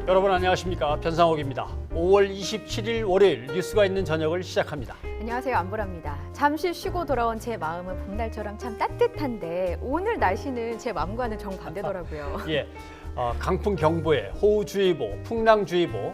여러분 안녕하십니까, 변상옥입니다. 5월 27일 월요일 뉴스가 있는 저녁을 시작합니다. 안녕하세요, 안보라입니다. 잠시 쉬고 돌아온 제 마음은 봄날처럼 참 따뜻한데 오늘 날씨는 제 마음과는 정반대더라고요. 예, 강풍 경보에 호우주의보, 풍랑주의보,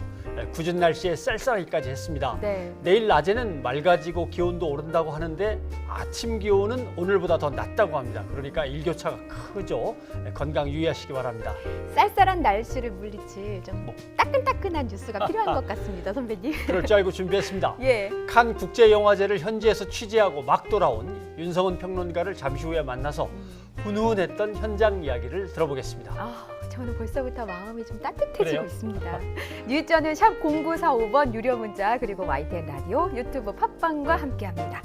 궂은 날씨에 쌀쌀하기까지 했습니다. 네. 내일 낮에는 맑아지고 기온도 오른다고 하는데 아침 기온은 오늘보다 더 낮다고 합니다. 그러니까 일교차가 크죠. 건강 유의하시기 바랍니다. 쌀쌀한 날씨를 물리칠 좀 따끈따끈한 뉴스가 필요한 것 같습니다, 선배님. 그럴 줄 알고 준비했습니다. 예. 칸 국제영화제를 현지에서 취재하고 막 돌아온 윤성은 평론가를 잠시 후에 만나서 훈훈했던 현장 이야기를 들어보겠습니다. 저는 벌써부터 마음이 좀 따뜻해지고 그래요? 있습니다. 뉴스는 샵 0945번 유료 문자 그리고 YTN 라디오 유튜브 팟빵과 함께합니다.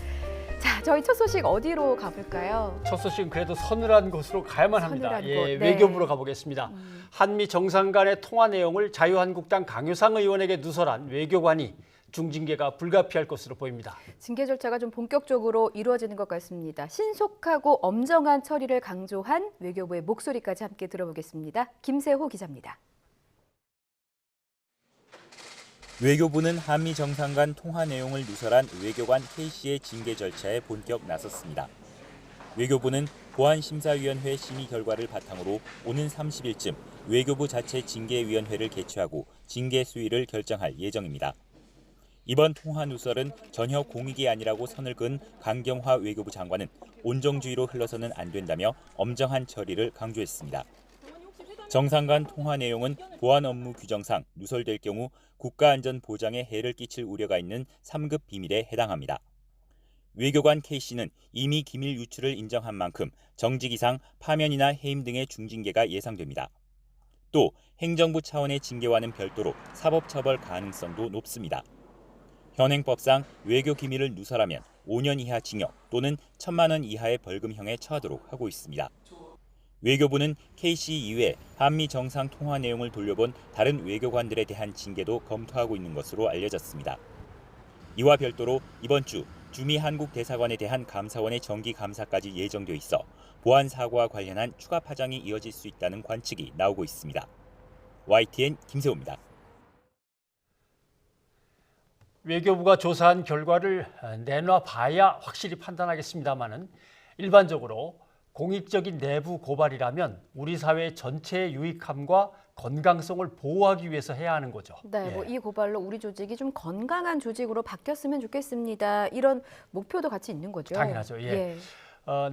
자, 저희 첫 소식 어디로 가볼까요? 첫 소식은 그래도 서늘한 곳으로 가야만 합니다. 서늘한 예, 곳, 네. 외교부로 가보겠습니다. 한미 정상 간의 통화 내용을 자유한국당 강효상 의원에게 누설한 외교관이 중징계가 불가피할 것으로 보입니다. 징계 절차가 좀 본격적으로 이루어지는 것 같습니다. 신속하고 엄정한 처리를 강조한 외교부의 목소리까지 함께 들어보겠습니다. 김세호 기자입니다. 외교부는 한미 정상 간 통화 내용을 누설한 외교관 K씨의 징계 절차에 본격 나섰습니다. 외교부는 보안심사위원회 심의 결과를 바탕으로 오는 30일쯤 외교부 자체 징계위원회를 개최하고 징계 수위를 결정할 예정입니다. 이번 통화 누설은 전혀 공익이 아니라고 선을 그은 강경화 외교부 장관은 온정주의로 흘러서는 안 된다며 엄정한 처리를 강조했습니다. 정상 간 통화 내용은 보안 업무 규정상 누설될 경우 국가안전 보장에 해를 끼칠 우려가 있는 3급 비밀에 해당합니다. 외교관 K씨는 이미 기밀 유출을 인정한 만큼 정직 이상 파면이나 해임 등의 중징계가 예상됩니다. 또 행정부 차원의 징계와는 별도로 사법처벌 가능성도 높습니다. 현행법상 외교 기밀을 누설하면 5년 이하 징역 또는 1,000만 원 이하의 벌금형에 처하도록 하고 있습니다. 외교부는 K씨 이외 한미 정상 통화 내용을 돌려본 다른 외교관들에 대한 징계도 검토하고 있는 것으로 알려졌습니다. 이와 별도로 이번 주 주미 한국 대사관에 대한 감사원의 정기 감사까지 예정돼 있어 보안 사고와 관련한 추가 파장이 이어질 수 있다는 관측이 나오고 있습니다. YTN 김세호입니다. 외교부가 조사한 결과를 내놔봐야 확실히 판단하겠습니다마는 일반적으로 공익적인 내부 고발이라면 우리 사회 전체의 유익함과 건강성을 보호하기 위해서 해야 하는 거죠. 네, 이 고발로 우리 조직이 좀 건강한 조직으로 바뀌었으면 좋겠습니다. 이런 목표도 같이 있는 거죠. 당연하죠. 예.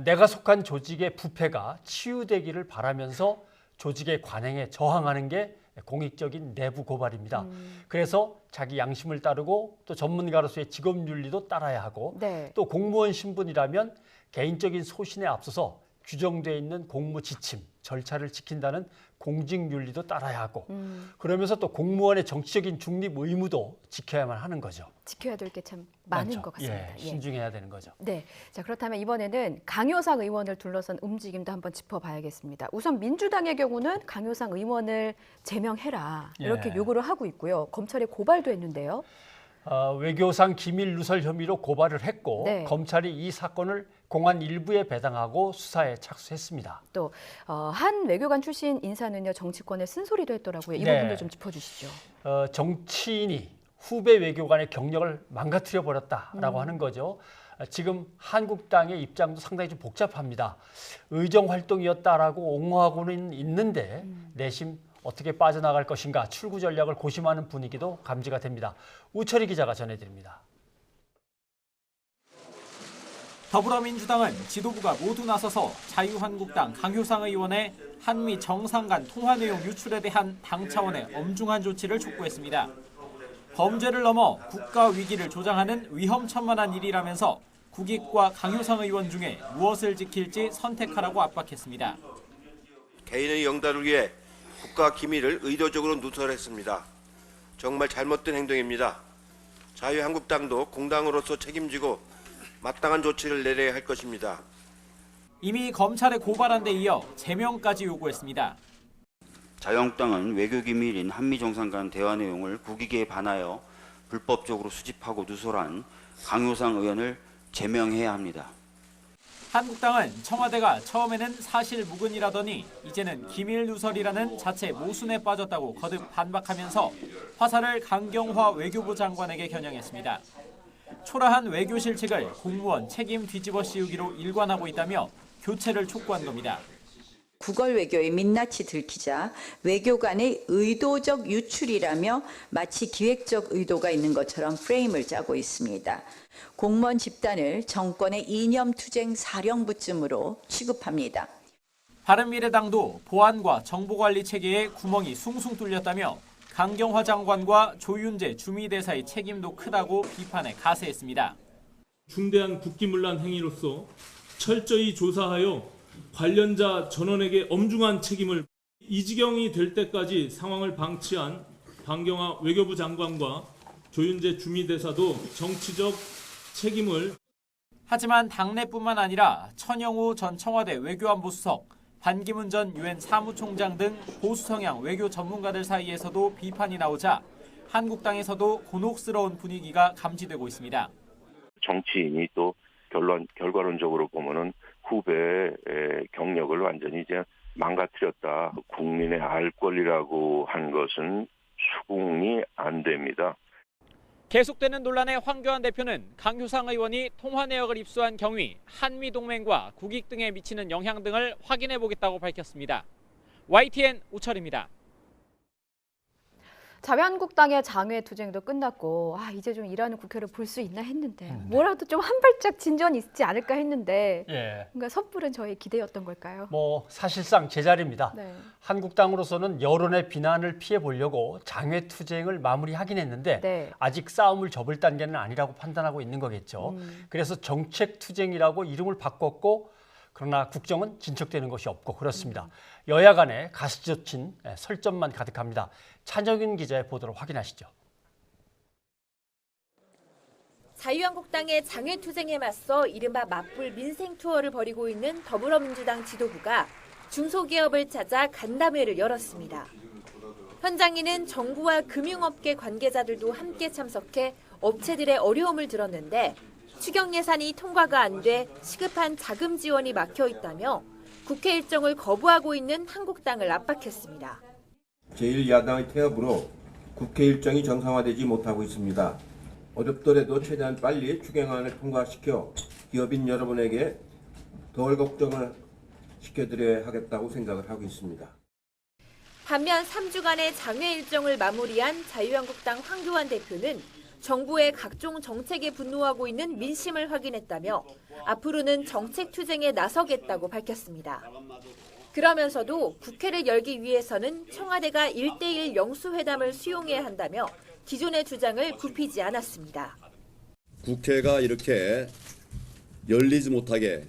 내가 속한 조직의 부패가 치유되기를 바라면서 조직의 관행에 저항하는 게 공익적인 내부 고발입니다. 그래서 자기 양심을 따르고 또 전문가로서의 직업 윤리도 따라야 하고 네. 또 공무원 신분이라면 개인적인 소신에 앞서서 규정되어 있는 공무 지침, 절차를 지킨다는 공직 윤리도 따라야 하고 그러면서 또 공무원의 정치적인 중립 의무도 지켜야만 하는 거죠. 지켜야 될 게 참 많은 많죠. 것 같습니다. 예, 신중해야 되는 거죠. 네, 자 그렇다면 이번에는 강효상 의원을 둘러싼 움직임도 한번 짚어봐야겠습니다. 우선 민주당의 경우는 강효상 의원을 제명해라 이렇게 예. 요구를 하고 있고요. 검찰에 고발도 했는데요. 외교상 기밀 누설 혐의로 고발을 했고 네. 검찰이 이 사건을 공안 일부에 배당하고 수사에 착수했습니다. 또 한 외교관 출신 인사는요 정치권에 쓴소리도 했더라고요. 이 네. 부분도 좀 짚어주시죠. 정치인이 후배 외교관의 경력을 망가뜨려 버렸다라고 하는 거죠. 지금 한국당의 입장도 상당히 좀 복잡합니다. 의정 활동이었다라고 옹호하고는 있는데 내심 어떻게 빠져나갈 것인가 출구 전략을 고심하는 분위기도 감지가 됩니다. 우철희 기자가 전해드립니다. 더불어민주당은 지도부가 모두 나서서 자유한국당 강효상 의원의 한미 정상 간 통화 내용 유출에 대한 당 차원의 엄중한 조치를 촉구했습니다. 범죄를 넘어 국가 위기를 조장하는 위험천만한 일이라면서 국익과 강효상 의원 중에 무엇을 지킬지 선택하라고 압박했습니다. 개인의 영달을 위해 국가 기밀을 의도적으로 누설했습니다. 정말 잘못된 행동입니다. 자유한국당도 공당으로서 책임지고 마땅한 조치를 내려야 할 것입니다. 이미 검찰에 고발한 데 이어 제명까지 요구했습니다. 자유한국당은 외교기밀인 한미 정상 간 대화 내용을 국익에 반하여 불법적으로 수집하고 누설한 강효상 의원을 제명해야 합니다. 한국당은 청와대가 처음에는 사실 무근이라더니 이제는 기밀 누설이라는 자체 모순에 빠졌다고 거듭 반박하면서 화살을 강경화 외교부 장관에게 겨냥했습니다. 초라한 외교 실책을 공무원 책임 뒤집어 씌우기로 일관하고 있다며 교체를 촉구한 겁니다. 구걸 외교의 민낯이 들키자 외교관의 의도적 유출이라며 마치 기획적 의도가 있는 것처럼 프레임을 짜고 있습니다. 공무원 집단을 정권의 이념투쟁 사령부쯤으로 취급합니다. 바른미래당도 보안과 정보관리 체계에 구멍이 숭숭 뚫렸다며 강경화 장관과 조윤재 주미대사의 책임도 크다고 비판에 가세했습니다. 중대한 국기문란 행위로서 철저히 조사하여 관련자 전원에게 엄중한 책임을 이 지경이 될 때까지 상황을 방치한 강경화 외교부 장관과 조윤재 주미대사도 정치적 책임을. 하지만 당내뿐만 아니라 천영우 전 청와대 외교안보수석, 반기문 전 유엔 사무총장 등 보수 성향 외교 전문가들 사이에서도 비판이 나오자 한국당에서도 곤혹스러운 분위기가 감지되고 있습니다. 정치인이 또 결과론적으로 보면은 후배의 경력을 완전히 이제 망가뜨렸다. 국민의 알 권리라고 한 것은 수긍이 안 됩니다. 계속되는 논란에 황교안 대표는 강효상 의원이 통화 내역을 입수한 경위, 한미동맹과 국익 등에 미치는 영향 등을 확인해 보겠다고 밝혔습니다. YTN 우철입니다. 자유한국당의 장외 투쟁도 끝났고 이제 좀 일하는 국회를 볼 수 있나 했는데 뭐라도 좀 한 발짝 진전이 있지 않을까 했는데 뭔가 섣부른 저의 기대였던 걸까요? 뭐 사실상 제자리입니다. 네. 한국당으로서는 여론의 비난을 피해 보려고 장외 투쟁을 마무리하긴 했는데 네. 아직 싸움을 접을 단계는 아니라고 판단하고 있는 거겠죠. 그래서 정책 투쟁이라고 이름을 바꿨고 그러나 국정은 진척되는 것이 없고 그렇습니다. 여야 간에 가시적인 설전만 가득합니다. 찬정윤 기자의 보도를 확인하시죠. 자유한국당의 장외투쟁에 맞서 이른바 맞불 민생 투어를 벌이고 있는 더불어민주당 지도부가 중소기업을 찾아 간담회를 열었습니다. 현장에는 정부와 금융업계 관계자들도 함께 참석해 업체들의 어려움을 들었는데 추경 예산이 통과가 안 돼 시급한 자금 지원이 막혀 있다며 국회 일정을 거부하고 있는 한국당을 압박했습니다. 제1야당의 태업으로 국회 일정이 정상화되지 못하고 있습니다. 어렵더라도 최대한 빨리 추경안을 통과시켜 기업인 여러분에게 덜 걱정을 시켜드려야 하겠다고 생각을 하고 있습니다. 반면 3주간의 장외 일정을 마무리한 자유한국당 황교안 대표는 정부의 각종 정책에 분노하고 있는 민심을 확인했다며 앞으로는 정책 투쟁에 나서겠다고 밝혔습니다. 그러면서도 국회를 열기 위해서는 청와대가 1:1 영수회담을 수용해야 한다며 기존의 주장을 굽히지 않았습니다. 국회가 이렇게 열리지 못하게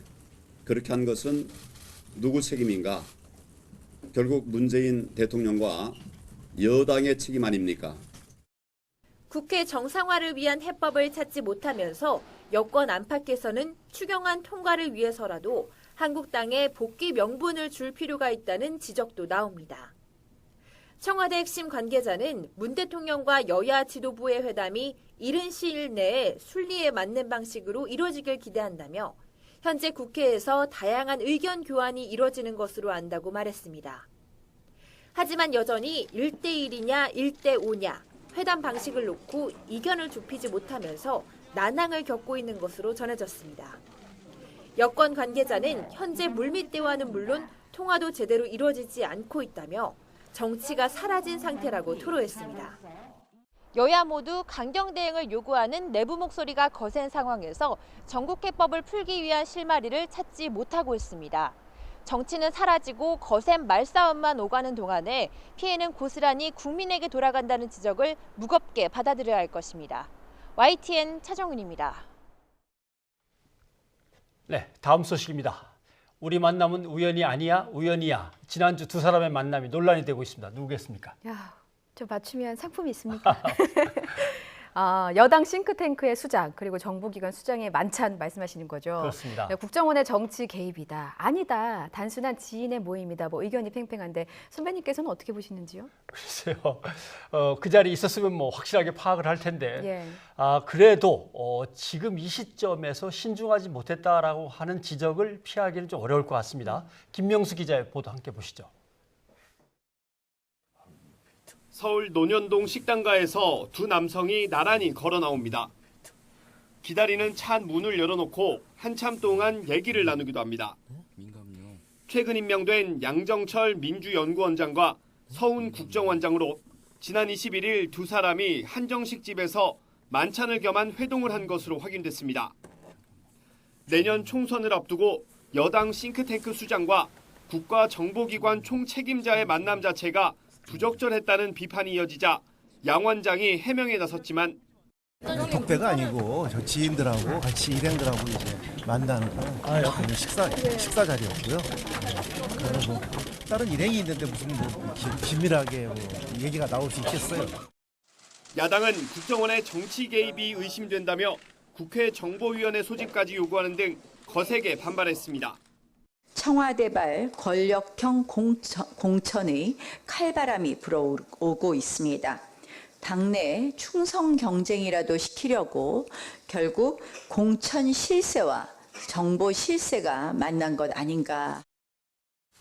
그렇게 한 것은 누구 책임인가? 결국 문재인 대통령과 여당의 책임 아닙니까? 국회 정상화를 위한 해법을 찾지 못하면서 여권 안팎에서는 추경안 통과를 위해서라도 한국당에 복귀 명분을 줄 필요가 있다는 지적도 나옵니다. 청와대 핵심 관계자는 문 대통령과 여야 지도부의 회담이 이른 시일 내에 순리에 맞는 방식으로 이루어지길 기대한다며 현재 국회에서 다양한 의견 교환이 이루어지는 것으로 안다고 말했습니다. 하지만 여전히 1:1이냐 1:5냐 회담 방식을 놓고 이견을 좁히지 못하면서 난항을 겪고 있는 것으로 전해졌습니다. 여권 관계자는 현재 물밑 대화는 물론 통화도 제대로 이루어지지 않고 있다며 정치가 사라진 상태라고 토로했습니다. 여야 모두 강경 대응을 요구하는 내부 목소리가 거센 상황에서 전국해법을 풀기 위한 실마리를 찾지 못하고 있습니다. 정치는 사라지고 거센 말싸움만 오가는 동안에 피해는 고스란히 국민에게 돌아간다는 지적을 무겁게 받아들여야 할 것입니다. YTN 차정은입니다. 네, 다음 소식입니다. 우리 만남은 우연이 아니야, 우연이야. 지난주 두 사람의 만남이 논란이 되고 있습니다. 누구겠습니까? 야, 저 맞추면 상품이 있습니까? 여당 싱크탱크의 수장 그리고 정보기관 수장의 만찬 말씀하시는 거죠. 그렇습니다. 국정원의 정치 개입이다. 아니다. 단순한 지인의 모임이다. 뭐 의견이 팽팽한데 선배님께서는 어떻게 보시는지요? 글쎄요. 그 자리에 있었으면 뭐 확실하게 파악을 할 텐데. 예. 그래도 지금 이 시점에서 신중하지 못했다라고 하는 지적을 피하기는 좀 어려울 것 같습니다. 김명수 기자의 보도 함께 보시죠. 서울 논현동 식당가에서 두 남성이 나란히 걸어 나옵니다. 기다리는 차 문을 열어놓고 한참 동안 얘기를 나누기도 합니다. 최근 임명된 양정철 민주연구원장과 서훈 국정원장으로 지난 21일 두 사람이 한정식 집에서 만찬을 겸한 회동을 한 것으로 확인됐습니다. 내년 총선을 앞두고 여당 싱크탱크 수장과 국가정보기관 총책임자의 만남 자체가 부적절했다는 비판이 이어지자 양 원장이 해명에 나섰지만 독배가 아니고 저 지인들하고 같이 일행들하고 이제 만나는 그런 식사 자리였고요. 뭐 다른 일행이 있는데 무슨 뭐 긴밀하게 뭐 얘기가 나올 수 있겠어요. 야당은 국정원의 정치 개입이 의심된다며 국회 정보위원회 소집까지 요구하는 등 거세게 반발했습니다. 청와대발 권력형 공천의 칼바람이 불어오고 있습니다. 당내 충성 경쟁이라도 시키려고 결국 공천 실세와 정보 실세가 만난 것 아닌가.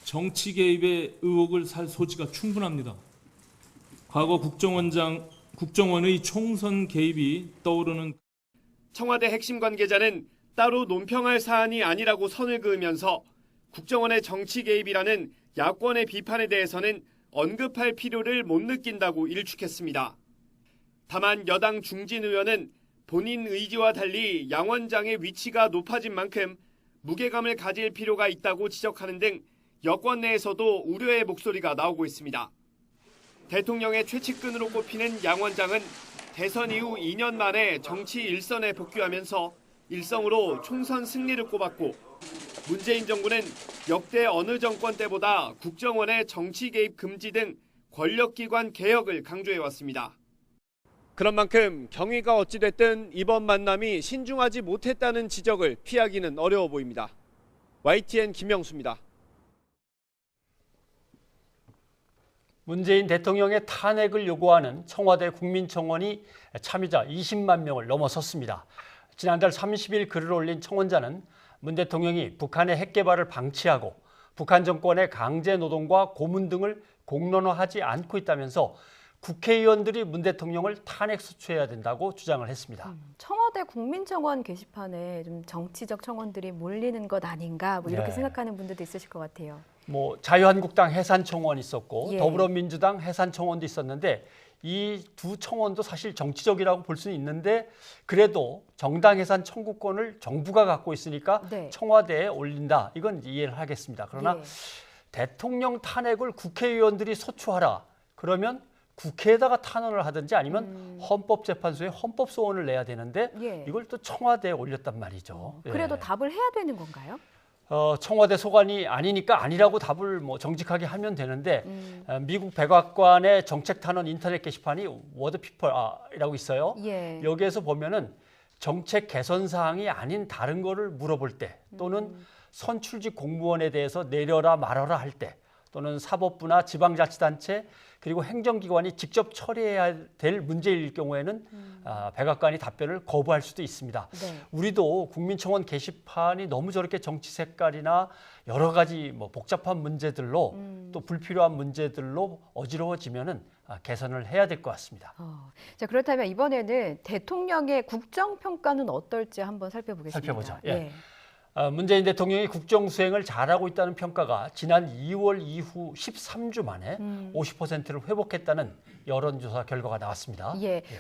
정치 개입의 의혹을 살 소지가 충분합니다. 과거 국정원의 총선 개입이 떠오르는 청와대 핵심 관계자는 따로 논평할 사안이 아니라고 선을 그으면서 국정원의 정치 개입이라는 야권의 비판에 대해서는 언급할 필요를 못 느낀다고 일축했습니다. 다만 여당 중진 의원은 본인 의지와 달리 양 원장의 위치가 높아진 만큼 무게감을 가질 필요가 있다고 지적하는 등 여권 내에서도 우려의 목소리가 나오고 있습니다. 대통령의 최측근으로 꼽히는 양 원장은 대선 이후 2년 만에 정치 일선에 복귀하면서 일성으로 총선 승리를 꼽았고 문재인 정부는 역대 어느 정권 때보다 국정원의 정치 개입 금지 등 권력기관 개혁을 강조해왔습니다. 그런 만큼 경위가 어찌됐든 이번 만남이 신중하지 못했다는 지적을 피하기는 어려워 보입니다. YTN 김명수입니다. 문재인 대통령의 탄핵을 요구하는 청와대 국민청원이 참여자 20만 명을 넘어섰습니다. 지난달 30일 글을 올린 청원자는 문 대통령이 북한의 핵 개발을 방치하고 북한 정권의 강제 노동과 고문 등을 공론화하지 않고 있다면서 국회의원들이 문 대통령을 탄핵 소추해야 된다고 주장을 했습니다. 청와대 국민청원 게시판에 좀 정치적 청원들이 몰리는 것 아닌가 뭐 이렇게 생각하는 분들도 있으실 것 같아요. 뭐 자유한국당 해산청원 있었고 예. 더불어민주당 해산청원도 있었는데 이 두 청원도 사실 정치적이라고 볼 수는 있는데 그래도 정당 해산 청구권을 정부가 갖고 있으니까 청와대에 올린다. 이건 이해를 하겠습니다. 그러나 대통령 탄핵을 국회의원들이 소추하라. 그러면 국회에다가 탄원을 하든지 아니면 헌법재판소에 헌법소원을 내야 되는데 이걸 또 청와대에 올렸단 말이죠. 그래도 답을 해야 되는 건가요? 청와대 소관이 아니니까 아니라고 답을 뭐 정직하게 하면 되는데 미국 백악관의 정책 탄원 인터넷 게시판이 워드피플이라고 있어요. 여기에서 보면은 정책 개선 사항이 아닌 다른 거를 물어볼 때 또는 선출직 공무원에 대해서 내려라 말아라 할 때 또는 사법부나 지방자치단체 그리고 행정기관이 직접 처리해야 될 문제일 경우에는 백악관이 답변을 거부할 수도 있습니다. 우리도 국민청원 게시판이 너무 저렇게 정치 색깔이나 여러 가지 뭐 복잡한 문제들로 또 불필요한 문제들로 어지러워지면은 개선을 해야 될 것 같습니다. 자, 그렇다면 이번에는 대통령의 국정평가는 어떨지 한번 살펴보겠습니다. 살펴보죠. 문재인 대통령이 국정 수행을 잘하고 있다는 평가가 지난 2월 이후 13주 만에 50%를 회복했다는 여론조사 결과가 나왔습니다.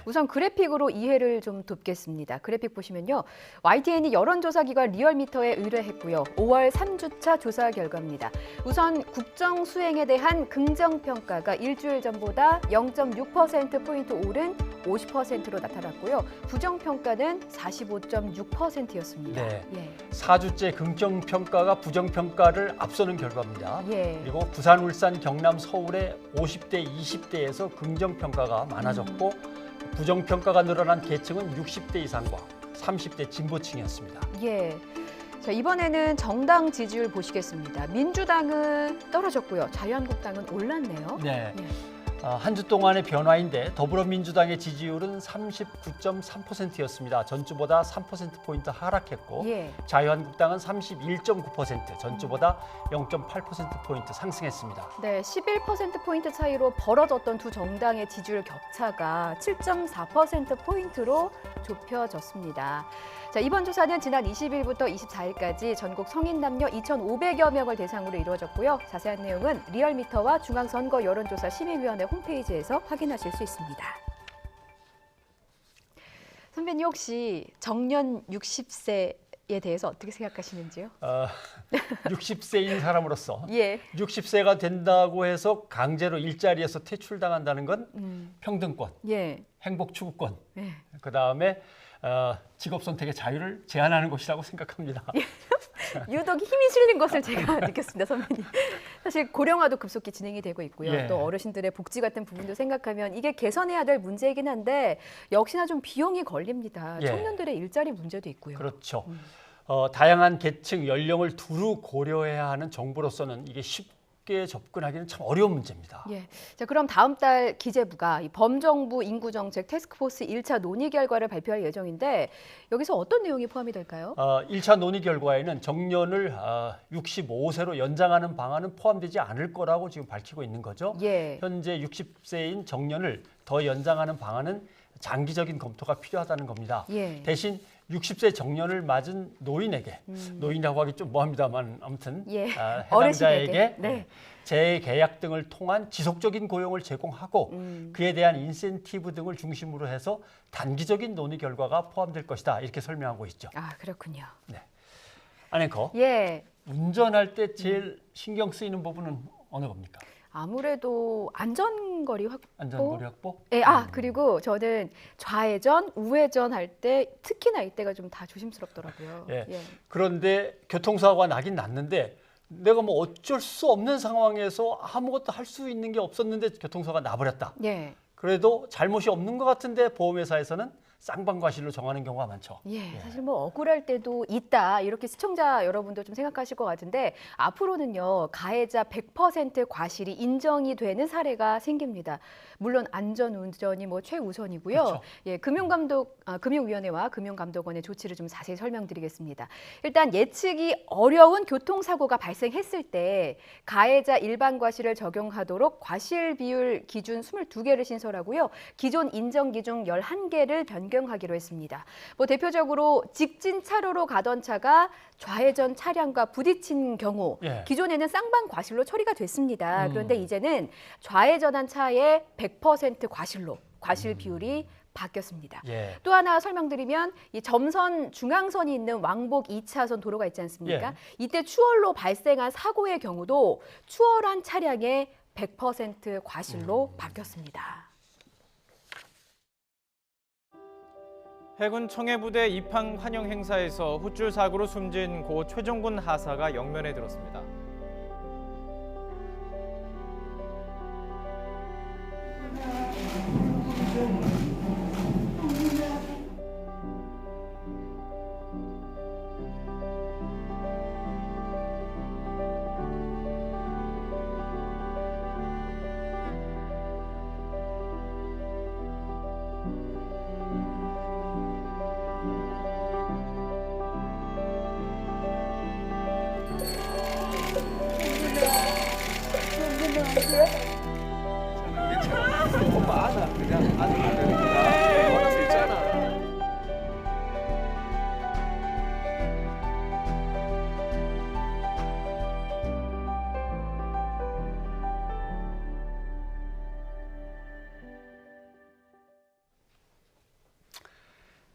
우선 그래픽으로 이해를 좀 돕겠습니다. 그래픽 보시면요. YTN이 여론조사기관 리얼미터에 의뢰했고요. 5월 3주차 조사 결과입니다. 우선 국정 수행에 대한 긍정평가가 일주일 전보다 0.6%포인트 오른 50%로 나타났고요. 부정평가는 45.6%였습니다. 4주째 긍정평가가 부정평가를 앞서는 결과입니다. 그리고 부산, 울산, 경남, 서울의 50대, 20대에서 긍정평가가 많아졌고 부정평가가 늘어난 계층은 60대 이상과 30대 진보층이었습니다. 예. 자, 이번에는 정당 지지율 보시겠습니다. 민주당은 떨어졌고요. 자유한국당은 올랐네요. 네. 예. 한 주 동안의 변화인데 더불어민주당의 지지율은 39.3%였습니다. 전주보다 3%포인트 하락했고 예. 자유한국당은 31.9%, 전주보다 0.8%포인트 상승했습니다. 네, 11%포인트 차이로 벌어졌던 두 정당의 지지율 격차가 7.4%포인트로 좁혀졌습니다. 자, 이번 조사는 지난 20일부터 24일까지 전국 성인 남녀 2,500여 명을 대상으로 이루어졌고요. 자세한 내용은 리얼미터와 중앙선거 여론조사 심의위원회 홈페이지에서 확인하실 수 있습니다. 선배님 혹시 정년 60세에 대해서 어떻게 생각하시는지요? 60세인 사람으로서 예. 60세가 된다고 해서 강제로 일자리에서 퇴출당한다는 건 평등권, 예. 행복 추구권, 예. 그다음에 직업 선택의 자유를 제한하는 것이라고 생각합니다. 유독 힘이 실린 것을 제가 느꼈습니다, 선배님. 사실 고령화도 급속히 진행이 되고 있고요. 예. 또 어르신들의 복지 같은 부분도 생각하면 이게 개선해야 될 문제이긴 한데 역시나 좀 비용이 걸립니다. 예. 청년들의 일자리 문제도 있고요. 그렇죠. 다양한 계층, 연령을 두루 고려해야 하는 정부로서는 이게 쉽게 접근하기는 참 어려운 문제입니다. 예. 자, 그럼 다음 달 기재부가 이 범정부 인구정책 태스크포스 1차 논의 결과를 발표할 예정인데 여기서 어떤 내용이 포함이 될까요? 1차 논의 결과에는 정년을 65세로 연장하는 방안은 포함되지 않을 거라고 지금 밝히고 있는 거죠. 예. 현재 60세인 정년을 더 연장하는 방안은 장기적인 검토가 필요하다는 겁니다. 예. 대신 60세 정년을 맞은 노인에게, 노인이라고 하기 좀 뭐합니다만 아무튼 예. 해당자에게 어르신에게. 네. 재계약 등을 통한 지속적인 고용을 제공하고 그에 대한 인센티브 등을 중심으로 해서 단기적인 논의 결과가 포함될 것이다. 이렇게 설명하고 있죠. 아, 그렇군요. 네. 안앵커, 예. 운전할 때 제일 신경 쓰이는 부분은 어느 겁니까? 아무래도 안전거리 확보. 안전거리 확보? 예, 그리고 저는 좌회전, 우회전 할 때 특히나 이때가 좀 다 조심스럽더라고요. 예. 예. 그런데 교통사고가 나긴 났는데 내가 뭐 어쩔 수 없는 상황에서 아무것도 할 수 있는 게 없었는데 교통사고가 나버렸다. 예. 그래도 잘못이 없는 것 같은데 보험회사에서는 쌍방과실로 정하는 경우가 많죠. 예, 사실 뭐 억울할 때도 있다 이렇게 시청자 여러분도 좀 생각하실 것 같은데 앞으로는요 가해자 100% 과실이 인정이 되는 사례가 생깁니다. 물론 안전운전이 뭐 최우선이고요. 그렇죠. 예, 금융위원회와 금융감독원의 조치를 좀 자세히 설명드리겠습니다. 일단 예측이 어려운 교통사고가 발생했을 때 가해자 일반 과실을 적용하도록 과실 비율 기준 22개를 신설하고요. 기존 인정 기준 11개를 변경하기로 했습니다. 뭐 대표적으로 직진 차로로 가던 차가 좌회전 차량과 부딪힌 경우 예. 기존에는 쌍방 과실로 처리가 됐습니다. 그런데 이제는 좌회전한 차의 100% 과실 비율이 바뀌었습니다. 예. 또 하나 설명드리면 이 점선 중앙선이 있는 왕복 2차선 도로가 있지 않습니까? 예. 이때 추월로 발생한 사고의 경우도 추월한 차량의 100% 과실로 바뀌었습니다. 해군 청해부대 입항 환영 행사에서 훗줄 사고로 숨진 고 최종군 하사가 영면에 들었습니다.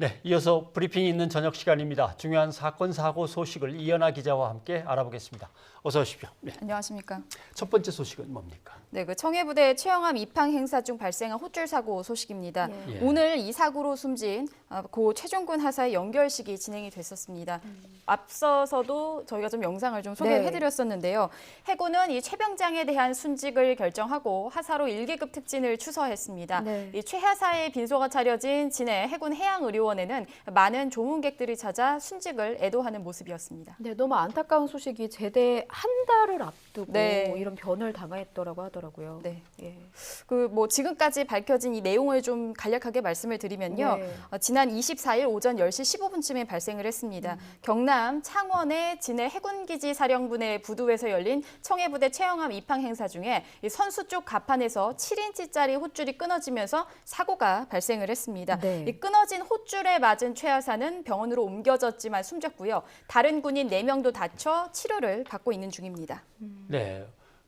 네, 이어서 브리핑이 있는 저녁 시간입니다. 중요한 사건, 사고 소식을 이연아 기자와 함께 알아보겠습니다. 어서 오십시오. 네. 안녕하십니까. 첫 번째 소식은 뭡니까? 네, 그 청해부대 최영암 입항 행사 중 발생한 호줄 사고 소식입니다. 예. 오늘 이 사고로 숨진 고 최종군 하사의 연결식이 진행이 됐었습니다. 앞서서도 저희가 좀 영상을 좀 소개해드렸었는데요. 해군은 이 최병장에 대한 순직을 결정하고 하사로 1계급 특진을 추서했습니다. 네. 이 최 하사의 빈소가 차려진 진해 해군 해양의료원에는 많은 조문객들이 찾아 순직을 애도하는 모습이었습니다. 네, 너무 안타까운 소식이 제대 한 달을 앞두고 네. 이런 변을 당했더라고 하더라고요. 네. 예. 그 뭐 지금까지 밝혀진 이 내용을 좀 간략하게 말씀을 드리면요. 네. 지난 24일 오전 10시 15분쯤에 발생을 했습니다. 경남 창원의 진해 해군기지 사령부내 부두에서 열린 청해부대 최영암 입항 행사 중에 이 선수 쪽 갑판에서 7인치짜리 헛줄이 끊어지면서 사고가 발생을 했습니다. 네. 이 끊어진 헛줄에 맞은 최 하사는 병원으로 옮겨졌지만 숨졌고요. 다른 군인 4명도 다쳐 치료를 받고 있는 중입니다. 네,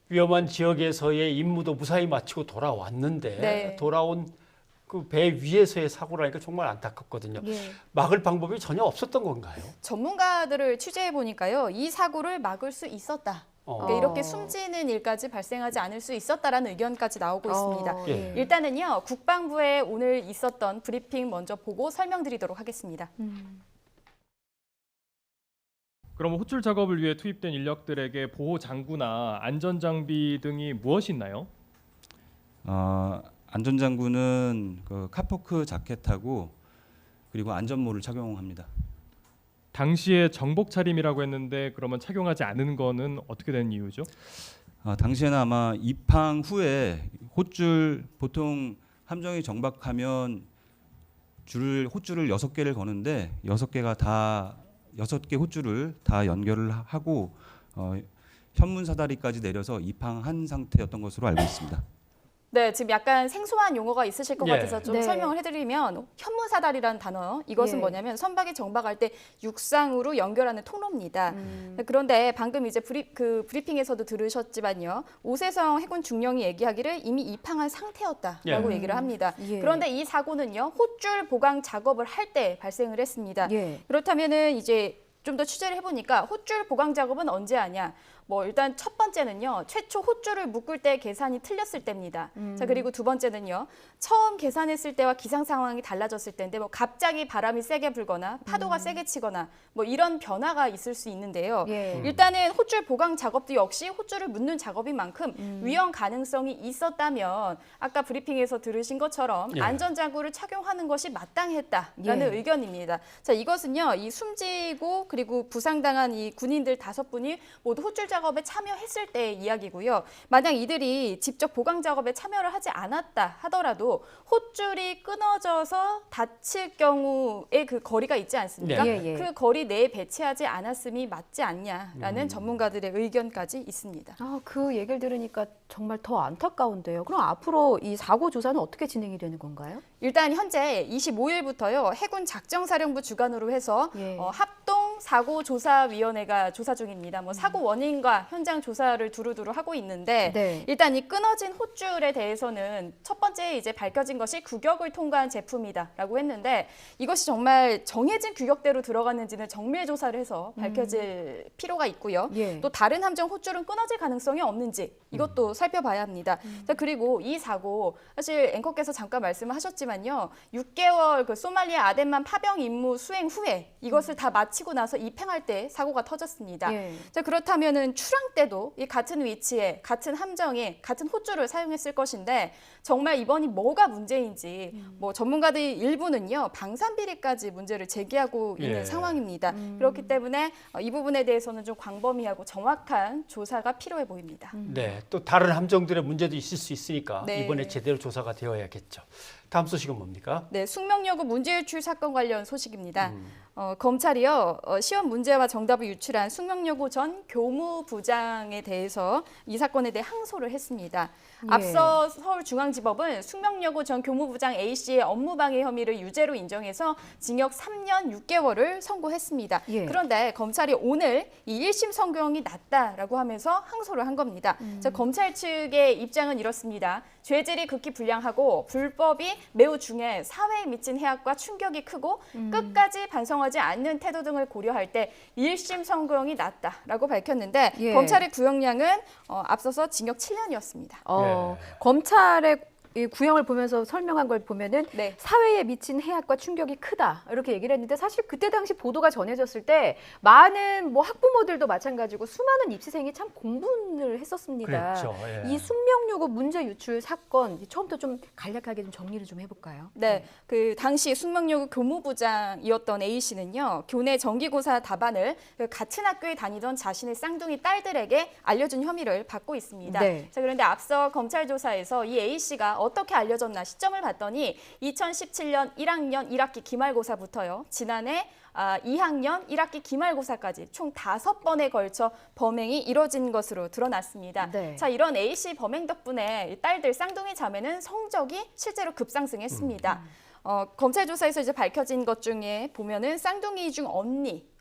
위험한 지역에서의 임무도 무사히 마치고 돌아왔는데 네. 돌아온 그 배 위에서의 사고라니까 정말 안타깝거든요. 예. 막을 방법이 전혀 없었던 건가요? 전문가들을 취재해 보니까요, 이 사고를 막을 수 있었다. 그러니까 이렇게 숨지는 일까지 발생하지 않을 수 있었다라는 의견까지 나오고 있습니다. 예. 일단은요, 국방부에 오늘 있었던 브리핑 먼저 보고 설명드리도록 하겠습니다. 그럼 호출 작업을 위해 투입된 인력들에게 보호 장구나 안전 장비 등이 무엇이 있나요? 안전장구는 그 카포크 자켓하고 그리고 안전모를 착용합니다. 당시에 정복 차림이라고 했는데 그러면 착용하지 않은 거는 어떻게 된 이유죠? 당시에는 아마 입항 후에 헛줄 보통 함정이 정박하면 헛줄을 6개를 거는데 6개 헛줄을 다 연결을 하고 현문 사다리까지 내려서 입항한 상태였던 것으로 알고 있습니다. 네, 지금 약간 생소한 용어가 있으실 것 예. 같아서 좀 네. 설명을 해드리면 현무사다리라는 단어, 이것은 예. 뭐냐면 선박이 정박할 때 육상으로 연결하는 통로입니다. 그런데 방금 이제 브리핑에서도 들으셨지만요, 오세성 해군 중령이 얘기하기를 이미 입항한 상태였다라고 예. 얘기를 합니다. 예. 그런데 이 사고는요, 헛줄 보강 작업을 할 때 발생을 했습니다. 예. 그렇다면은 이제 좀 더 취재를 해보니까 헛줄 보강 작업은 언제 하냐? 뭐 일단 첫 번째는요, 최초 헛줄을 묶을 때 계산이 틀렸을 때입니다. 자, 그리고 두 번째는요, 처음 계산했을 때와 기상 상황이 달라졌을 때인데 뭐 갑자기 바람이 세게 불거나 파도가 세게 치거나 뭐 이런 변화가 있을 수 있는데요. 예. 일단은 헛줄 보강 작업도 역시 헛줄을 묶는 작업인 만큼 위험 가능성이 있었다면 아까 브리핑에서 들으신 것처럼 예. 안전장구를 착용하는 것이 마땅했다라는 예. 의견입니다. 자, 이것은요, 이 숨지고 그리고 부상당한 이 군인들 5분이 모두 헛줄 작업에 참여했을 때의 이야기고요. 만약 이들이 직접 보강 작업에 참여를 하지 않았다 하더라도 헛줄이 끊어져서 다칠 경우의 그 거리가 있지 않습니까? 네. 예, 예. 그 거리 내에 배치하지 않았음이 맞지 않냐라는 전문가들의 의견까지 있습니다. 그 얘기를 들으니까 정말 더 안타까운데요. 그럼 앞으로 이 사고 조사는 어떻게 진행이 되는 건가요? 일단 현재 25일부터요, 해군 작정사령부 주관으로 해서 예. 합동 사고조사위원회가 조사 중입니다. 뭐 사고 원인과 현장 조사를 두루두루 하고 있는데 네. 일단 이 끊어진 헛줄에 대해서는 첫 번째 이제 밝혀진 것이 규격을 통과한 제품이다라고 했는데 이것이 정말 정해진 규격대로 들어갔는지는 정밀 조사를 해서 밝혀질 필요가 있고요. 예. 또 다른 함정 헛줄은 끊어질 가능성이 없는지 이것도 살펴봐야 합니다. 자, 그리고 이 사고 사실 앵커께서 잠깐 말씀을 하셨지만요, 6개월 그 소말리아 아덴만 파병 임무 수행 후에 이것을 다 마치고 나서 입행할 때 사고가 터졌습니다. 예. 자, 그렇다면은 출항 때도 이 같은 위치에 같은 함정에 같은 헛줄을 사용했을 것인데 정말 이번이 뭐가 문제인지 뭐 전문가들 일부는요, 방산 비리까지 문제를 제기하고 있는 예. 상황입니다. 그렇기 때문에 이 부분에 대해서는 좀 광범위하고 정확한 조사가 필요해 보입니다. 네, 또 다른 함정들의 문제도 있을 수 있으니까 네. 이번에 제대로 조사가 되어야겠죠. 다음 소식은 뭡니까? 네, 숙명여고 문제 유출 사건 관련 소식입니다. 검찰이요, 시험 문제와 정답을 유출한 숙명여고 전 교무부장에 대해서 이 사건에 대해 항소를 했습니다. 예. 앞서 서울중앙지법은 숙명여고 전 교무부장 A씨의 업무방해 혐의를 유죄로 인정해서 징역 3년 6개월을 선고했습니다. 예. 그런데 검찰이 오늘 이 1심 선고형이 낮다라고 하면서 항소를 한 겁니다. 자, 검찰 측의 입장은 이렇습니다. 죄질이 극히 불량하고 불법이 매우 중해 사회에 미친 해악과 충격이 크고 끝까지 반성하지 않는 태도 등을 고려할 때 1심 선고형이 낮다라고 밝혔는데 검찰의 구형량은 앞서서 징역 7년이었습니다. 검찰의 이 구형을 보면서 설명한 걸 보면은 사회에 미친 해악과 충격이 크다 이렇게 얘기를 했는데 사실 그때 당시 보도가 전해졌을 때 많은 뭐 학부모들도 마찬가지고 수많은 입시생이 참 공분을 했었습니다. 그랬죠. 이 숙명여고 문제 유출 사건 처음부터 좀 간략하게 좀 정리를 좀 해볼까요? 네, 그 당시 숙명여고 교무부장이었던 A 씨는요 교내 정기고사 답안을 같은 학교에 다니던 자신의 쌍둥이 딸들에게 알려준 혐의를 받고 있습니다. 자, 그런데 앞서 검찰 조사에서 이 A 씨가 어떻게 알려졌나 시점을 봤더니 2017년 1학년 1학기 기말고사부터요. 지난해 2학년 1학기 기말고사까지 총 5번에 걸쳐 범행이 이뤄진 것으로 드러났습니다. 자, 이런 A씨 범행 덕분에 딸들 쌍둥이 자매는 성적이 실제로 급상승했습니다. 검찰 조사에서 이제 밝혀진 것 중에 보면은 쌍둥이 중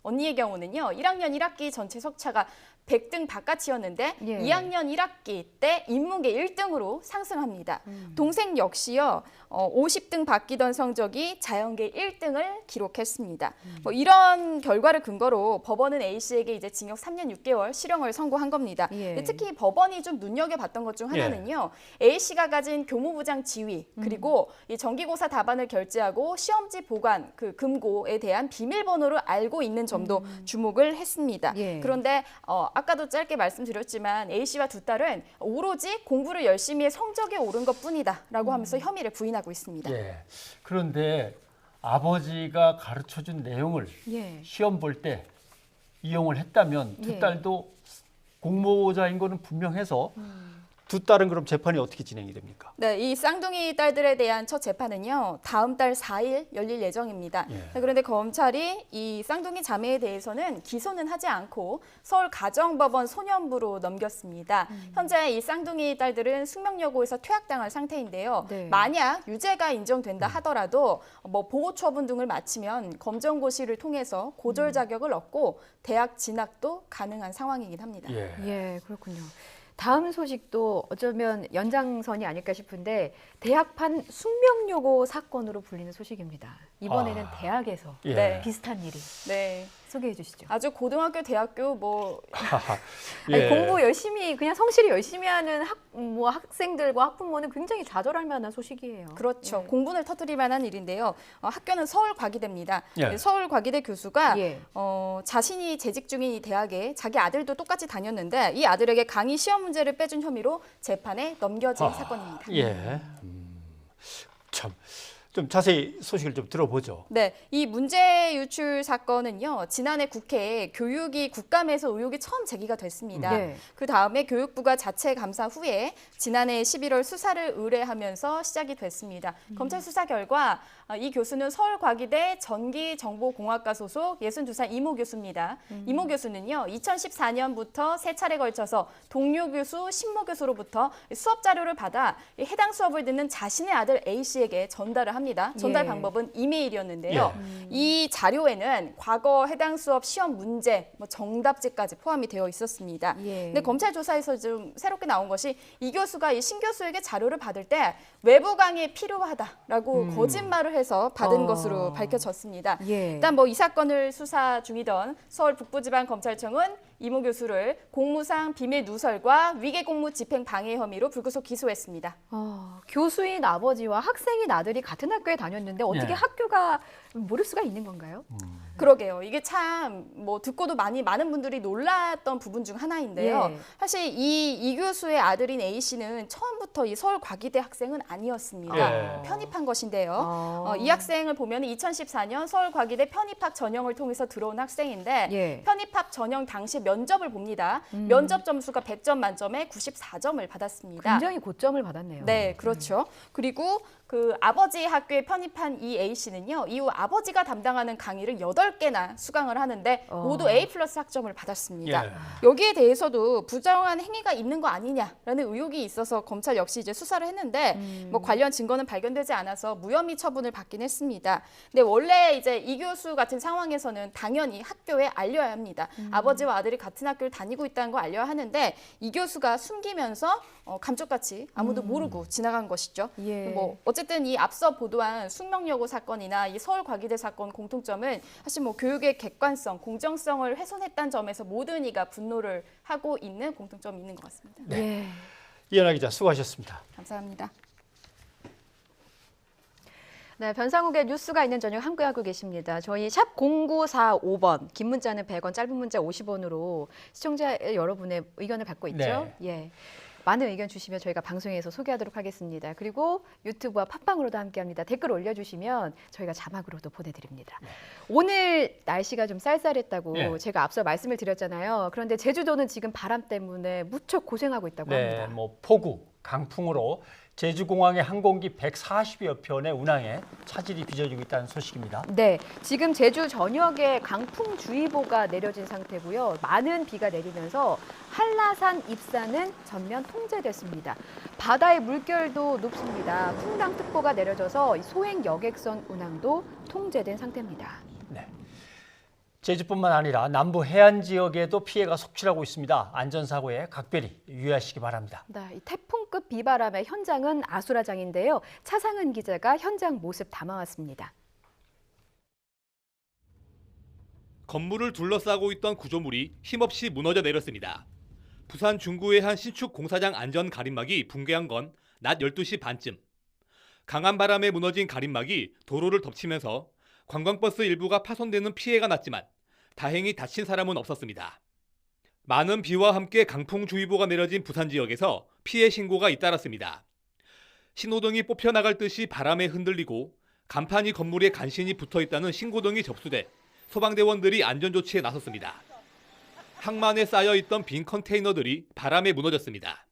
언니의 경우는요. 1학년 1학기 전체 석차가 100등 바깥이었는데 2학년 1학기 때 인문계 1등으로 상승합니다. 동생 역시요. 50등 바뀌던 성적이 자연계 1등을 기록했습니다. 뭐 이런 결과를 근거로 법원은 A씨에게 이제 징역 3년 6개월 실형을 선고한 겁니다. 특히 법원이 좀 눈여겨봤던 것 중 하나는요. A씨가 가진 교무부장 지위 그리고 이 정기고사 답안을 결제하고 시험지 보관 그 금고에 대한 비밀번호를 알고 있는 점도 주목을 했습니다. 그런데 아까도 짧게 말씀드렸지만 A씨와 두 딸은 오로지 공부를 열심히 해 성적이 오른 것뿐이다라고 하면서 혐의를 부인하고 있습니다. 그런데 아버지가 가르쳐준 내용을 시험 볼 때 이용을 했다면 두 딸도 공모자인 거는 분명해서 두 딸은 그럼 재판이 어떻게 진행이 됩니까? 네, 이 쌍둥이 딸들에 대한 첫 재판은요. 다음 달 4일 열릴 예정입니다. 그런데 검찰이 이 쌍둥이 자매에 대해서는 기소는 하지 않고 서울가정법원 소년부로 넘겼습니다. 현재 이 쌍둥이 딸들은 숙명여고에서 퇴학당할 상태인데요. 만약 유죄가 인정된다 하더라도 뭐 보호 처분 등을 마치면 검정고시를 통해서 고졸 자격을 얻고 대학 진학도 가능한 상황이긴 합니다. 그렇군요. 다음 소식도 어쩌면 연장선이 아닐까 싶은데 대학판 숙명여고 사건으로 불리는 소식입니다. 이번에는 대학에서 비슷한 일이 소개해 주시죠. 아주 고등학교, 대학교 아니, 공부 열심히 그냥 성실히 열심히 하는 학생들과 학부모는 굉장히 좌절할 만한 소식이에요. 그렇죠. 공분을 터뜨릴 만한 일인데요. 학교는 서울과기대입니다. 서울과기대 교수가 자신이 재직 중인 이 대학에 자기 아들도 똑같이 다녔는데 이 아들에게 강의 시험 문제를 빼준 혐의로 재판에 넘겨진 사건입니다. 참. 좀 자세히 소식을 좀 들어보죠. 네, 이 문제 유출 사건은요. 지난해 국회에 교육위 국감에서 의혹이 처음 제기가 됐습니다. 그 다음에 교육부가 자체 감사 후에 지난해 11월 수사를 의뢰하면서 시작이 됐습니다. 검찰 수사 결과 이 교수는 서울과기대 전기정보공학과 소속 62살 이모 교수입니다. 이모 교수는요. 2014년부터 3차례 걸쳐서 동료 교수, 신모 교수로부터 수업 자료를 받아 해당 수업을 듣는 자신의 아들 A씨에게 전달을 합니다. 전달 방법은 이메일이었는데요. 이 자료에는 과거 해당 수업 시험 문제, 정답지까지 포함이 되어 있었습니다. 근데 검찰 조사에서 좀 새롭게 나온 것이 이 교수가 이 신 교수에게 자료를 받을 때 외부 강의 필요하다라고 거짓말을 해서 받은 것으로 밝혀졌습니다. 일단 이 사건을 수사 중이던 서울 북부지방검찰청은 이모 교수를 공무상 비밀 누설과 위계 공무 집행 방해 혐의로 불구속 기소했습니다. 교수인 아버지와 학생인 아들이 같은 학교에 다녔는데 어떻게 학교가 모를 수가 있는 건가요? 그러게요. 이게 참 듣고도 많은 분들이 놀랐던 부분 중 하나인데요. 사실 이 교수의 아들인 A 씨는 처음부터 이 서울과기대 학생은 아니었습니다. 편입한 것인데요. 이 학생을 보면 2014년 서울과기대 편입학 전형을 통해서 들어온 학생인데 편입학 전형 당시 면접을 봅니다. 면접 점수가 100점 만점에 94점을 받았습니다. 굉장히 고점을 받았네요. 네, 그렇죠. 그리고 그 아버지 학교에 편입한 이 A씨는요. 이후 아버지가 담당하는 강의를 8개나 수강을 하는데 모두 A+ 학점을 받았습니다. 예. 여기에 대해서도 부정한 행위가 있는 거 아니냐라는 의혹이 있어서 검찰 역시 이제 수사를 했는데 뭐 관련 증거는 발견되지 않아서 무혐의 처분을 받긴 했습니다. 근데 원래 이제 이 교수 같은 상황에서는 당연히 학교에 알려야 합니다. 아버지와 아들이 같은 학교를 다니고 있다는 거 알려야 하는데 이 교수가 숨기면서 감쪽같이 아무도 모르고 지나간 것이죠. 예. 뭐 어쨌든 이 앞서 보도한 숙명여고 사건이나 이 서울과기대 사건 공통점은 사실 뭐 교육의 객관성, 공정성을 훼손했다는 점에서 모든 이가 분노를 하고 있는 공통점이 있는 것 같습니다. 네. 이현아 기자 수고하셨습니다. 감사합니다. 네, 변상욱의 뉴스가 있는 저녁 함께하고 계십니다. 저희 샵 0945번, 긴 문자는 100원, 짧은 문자 50원으로 시청자 여러분의 의견을 받고 있죠. 네. 예. 많은 의견 주시면 저희가 방송에서 소개하도록 하겠습니다. 그리고 유튜브와 팟빵으로도 함께합니다. 댓글 올려주시면 저희가 자막으로도 보내드립니다. 네. 오늘 날씨가 좀 쌀쌀했다고 네. 제가 앞서 말씀을 드렸잖아요. 그런데 제주도는 지금 바람 때문에 무척 고생하고 있다고 합니다. 뭐 폭우, 강풍으로 제주공항의 항공기 140여 편의 운항에 차질이 빚어지고 있다는 소식입니다. 네, 지금 제주 전역에 강풍주의보가 내려진 상태고요. 많은 비가 내리면서 한라산 입산은 전면 통제됐습니다. 바다의 물결도 높습니다. 풍랑특보가 내려져서 소행 여객선 운항도 통제된 상태입니다. 네. 제주뿐만 아니라 남부 해안 지역에도 피해가 속출하고 있습니다. 안전사고에 각별히 유의하시기 바랍니다. 네, 이 태풍급 비바람의 현장은 아수라장인데요. 차상은 기자가 현장 모습 담아왔습니다. 건물을 둘러싸고 있던 구조물이 힘없이 무너져 내렸습니다. 부산 중구의 한 신축 공사장 안전 가림막이 붕괴한 건 낮 12시 반쯤. 강한 바람에 무너진 가림막이 도로를 덮치면서 관광버스 일부가 파손되는 피해가 났지만 다행히 다친 사람은 없었습니다. 많은 비와 함께 강풍주의보가 내려진 부산 지역에서 피해 신고가 잇따랐습니다. 신호등이 뽑혀나갈 듯이 바람에 흔들리고 간판이 건물에 간신히 붙어있다는 신고등이 접수돼 소방대원들이 안전조치에 나섰습니다. 항만에 쌓여있던 빈 컨테이너들이 바람에 무너졌습니다.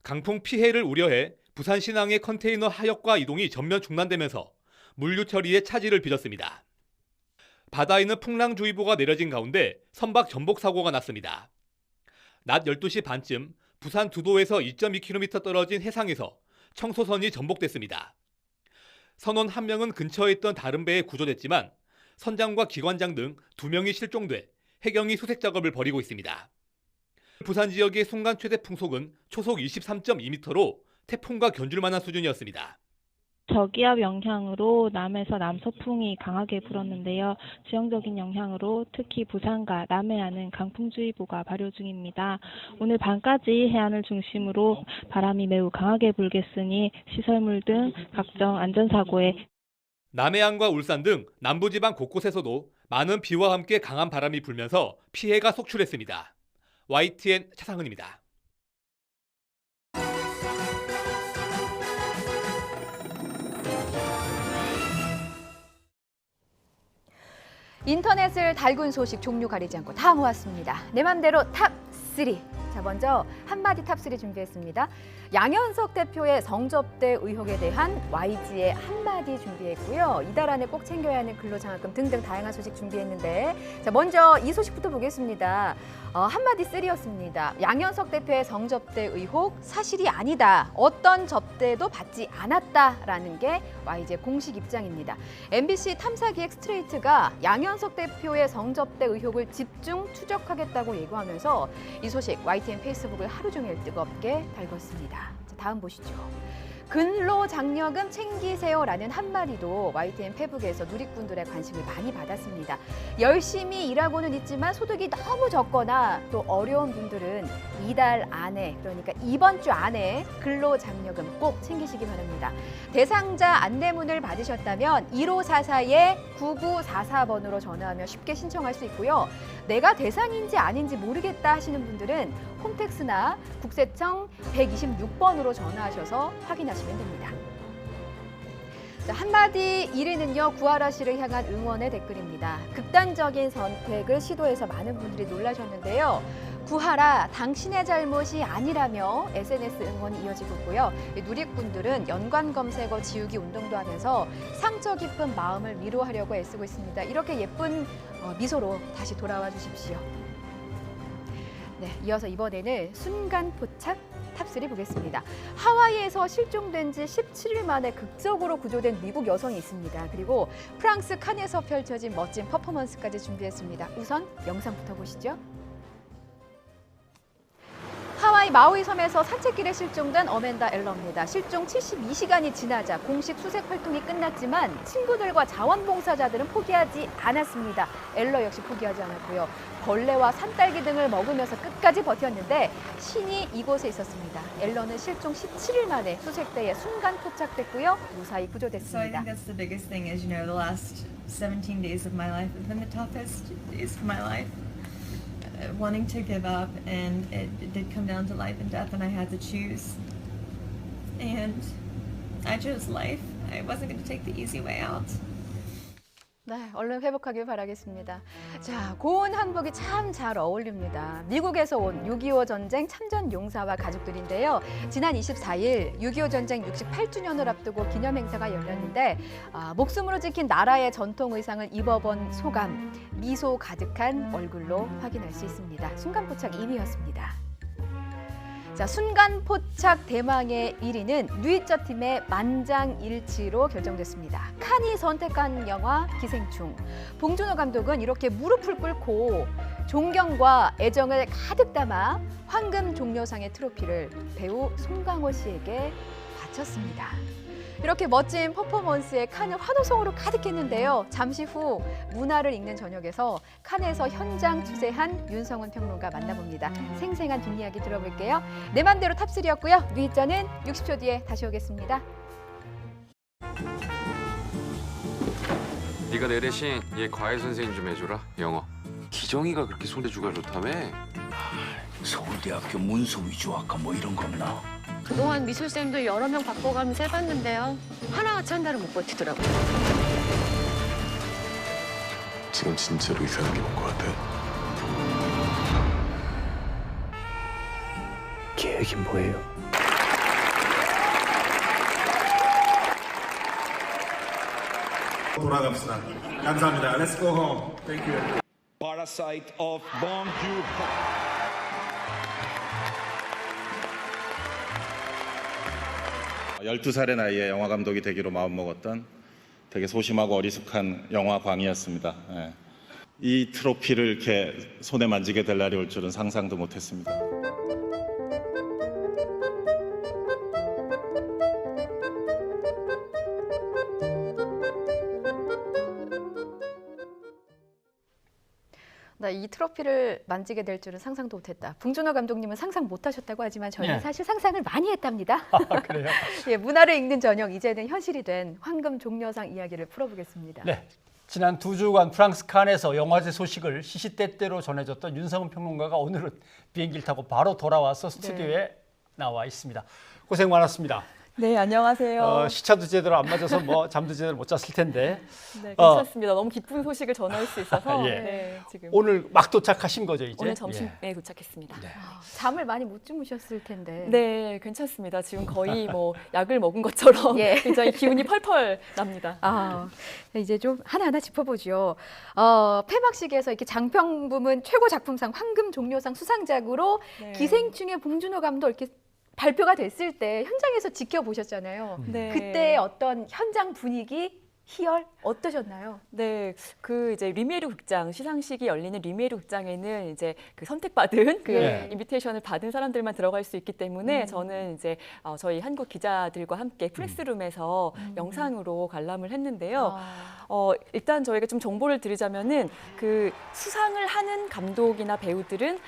강풍 피해를 우려해 부산신항의 컨테이너 하역과 이동이 전면 중단되면서 물류 처리에 차질을 빚었습니다. 바다에는 풍랑주의보가 내려진 가운데 선박 전복 사고가 났습니다. 낮 12시 반쯤 부산 두도에서 2.2km 떨어진 해상에서 청소선이 전복됐습니다. 선원 1명은 근처에 있던 다른 배에 구조됐지만 선장과 기관장 등 2명이 실종돼 해경이 수색 작업을 벌이고 있습니다. 부산 지역의 순간 최대 풍속은 초속 23.2m로 태풍과 견줄 만한 수준이었습니다. 저기압 영향으로 남에서 남서풍이 강하게 불었는데요. 지형적인 영향으로 특히 부산과 남해안은 강풍주의보가 발효 중입니다. 오늘 밤까지 해안을 중심으로 바람이 매우 강하게 불겠으니 시설물 등 각종 안전사고에 남해안과 울산 등 남부지방 곳곳에서도 많은 비와 함께 강한 바람이 불면서 피해가 속출했습니다. YTN 차상은입니다. 인터넷을 달군 소식 종류 가리지 않고 다 모았습니다. 내 맘대로 탑3. 자, 먼저 한마디 탑3 준비했습니다. 양현석 대표의 성접대 의혹에 대한 YG의 한마디 준비했고요. 이달 안에 꼭 챙겨야 하는 근로장학금 등등 다양한 소식 준비했는데 자, 먼저 이 소식부터 보겠습니다. 한마디 3였습니다. 양현석 대표의 성접대 의혹 사실이 아니다. 어떤 접대도 받지 않았다라는 게 YG의 공식 입장입니다. MBC 탐사기획 스트레이트가 양현석 대표의 성접대 의혹을 집중 추적하겠다고 예고하면서 이 소식 YTN 페이스북을 하루 종일 뜨겁게 달궜습니다. 자, 다음 보시죠. 근로장려금 챙기세요라는 한마디도 YTN 페북에서 누리꾼들의 관심을 많이 받았습니다. 열심히 일하고는 있지만 소득이 너무 적거나 또 어려운 분들은 이달 안에, 그러니까 이번 주 안에 근로장려금 꼭 챙기시기 바랍니다. 대상자 안내문을 받으셨다면 1544-9944번으로 전화하면 쉽게 신청할 수 있고요. 내가 대상인지 아닌지 모르겠다 하시는 분들은 홈택스나 국세청 126번으로 전화하셔서 확인하시면 됩니다. 자, 한마디 1위는요. 구하라 씨를 향한 응원의 댓글입니다. 극단적인 선택을 시도해서 많은 분들이 놀라셨는데요. 구하라, 당신의 잘못이 아니라며 SNS 응원이 이어지고 있고요. 누리꾼들은 연관검색어 지우기 운동도 하면서 상처 깊은 마음을 위로하려고 애쓰고 있습니다. 이렇게 예쁜 미소로 다시 돌아와 주십시오. 네, 이어서 이번에는 순간 포착 탑3 보겠습니다. 하와이에서 실종된 지 17일 만에 극적으로 구조된 미국 여성이 있습니다. 그리고 프랑스 칸에서 펼쳐진 멋진 퍼포먼스까지 준비했습니다. 우선 영상부터 보시죠. 하와이 마우이 섬에서 산책길에 실종된 어맨다 엘러입니다. 실종 72시간이 지나자 공식 수색 활동이 끝났지만 친구들과 자원봉사자들은 포기하지 않았습니다. 엘러 역시 포기하지 않았고요. 벌레와 산딸기 등을 먹으면서 끝까지 버텼는데 신이 이곳에 있었습니다. 엘러는 실종 17일 만에 수색대에 순간 포착됐고요. 무사히 구조됐습니다. So I think that's the biggest thing is, the last 17 days of my life have been the toughest days of my life. Wanting to give up, and it did come down to life and death, and I had to choose. And I chose life. I wasn't going to take the easy way out. 네, 얼른 회복하길 바라겠습니다. 자, 고운 한복이 참 잘 어울립니다. 미국에서 온 6.25 전쟁 참전 용사와 가족들인데요. 지난 24일 6.25 전쟁 68주년을 앞두고 기념 행사가 열렸는데 목숨으로 지킨 나라의 전통 의상을 입어본 소감, 미소 가득한 얼굴로 확인할 수 있습니다. 순간포착 2위였습니다. 자, 순간 포착 대망의 1위는 류이쩌 팀의 만장일치로 결정됐습니다. 칸이 선택한 영화 기생충. 봉준호 감독은 이렇게 무릎을 꿇고 존경과 애정을 가득 담아 황금 종려상의 트로피를 배우 송강호 씨에게 바쳤습니다. 이렇게 멋진 퍼포먼스에 칸을 환호성으로 가득했는데요. 잠시 후 문화를 읽는 저녁에서 칸에서 현장 취재한 윤성훈 평론가 만나봅니다. 생생한 뒷이야기 들어볼게요. 내 맘대로 탑3였고요. 류이쩌는 60초 뒤에 다시 오겠습니다. 네가 내 대신 얘 과외 선생님 좀 해줘라. 영어. 기정이가 그렇게 손대주가 좋다며? 서울대학교 문서 위조학과 뭐 이런 거 없나? 그동안 미술쌤도 여러 명 바꿔가면서 해봤는데요. 하나같이 한 달은 못 버티더라고요. 지금 진짜로 이상한 게 온 것 같아. 계획이 뭐예요? 돌아갑시다. 감사합니다. Let's go home. Thank you. Parasite of Bong Joon-ho. 12살의 나이에 영화 감독이 되기로 마음먹었던 되게 소심하고 어리숙한 영화광이었습니다. 예. 이 트로피를 이렇게 손에 만지게 될 날이 올 줄은 상상도 못했습니다. 나 이 트로피를 만지게 될 줄은 상상도 못했다. 봉준호 감독님은 상상 못하셨다고 하지만 저희는 네. 사실 상상을 많이 했답니다. 그래요? 예, 문화를 읽는 저녁, 이제는 현실이 된 황금 종려상 이야기를 풀어보겠습니다. 네, 지난 2주간 프랑스 칸에서 영화제 소식을 시시때때로 전해줬던 윤성훈 평론가가 오늘은 비행기를 타고 바로 돌아와서 스튜디오에 나와 있습니다. 고생 많았습니다. 네, 안녕하세요. 시차도 제대로 안 맞아서 뭐 잠도 제대로 못 잤을 텐데. 네, 괜찮습니다. 너무 기쁜 소식을 전할 수 있어서 예. 네, 지금 오늘 막 도착하신 거죠, 이제? 오늘 점심에 도착했습니다. 네. 잠을 많이 못 주무셨을 텐데. 네, 괜찮습니다. 지금 거의 뭐 약을 먹은 것처럼 예. 굉장히 기운이 펄펄 납니다. 이제 좀 하나하나 짚어보죠. 폐막식에서 이렇게 장평 부문 최고 작품상 황금 종려상 수상작으로 네. 기생충의 봉준호 감독 이렇게 발표가 됐을 때 현장에서 지켜보셨잖아요. 네. 그때 어떤 현장 분위기, 희열 어떠셨나요? 네, 그 이제 리메르 극장 시상식이 열리는 리메르 극장에는 이제 그 선택받은 그 예. 인비테이션을 받은 사람들만 들어갈 수 있기 때문에 저는 이제 저희 한국 기자들과 함께 프레스룸에서 영상으로 관람을 했는데요. 일단 저희가 좀 정보를 드리자면은 그 수상을 하는 감독이나 배우들은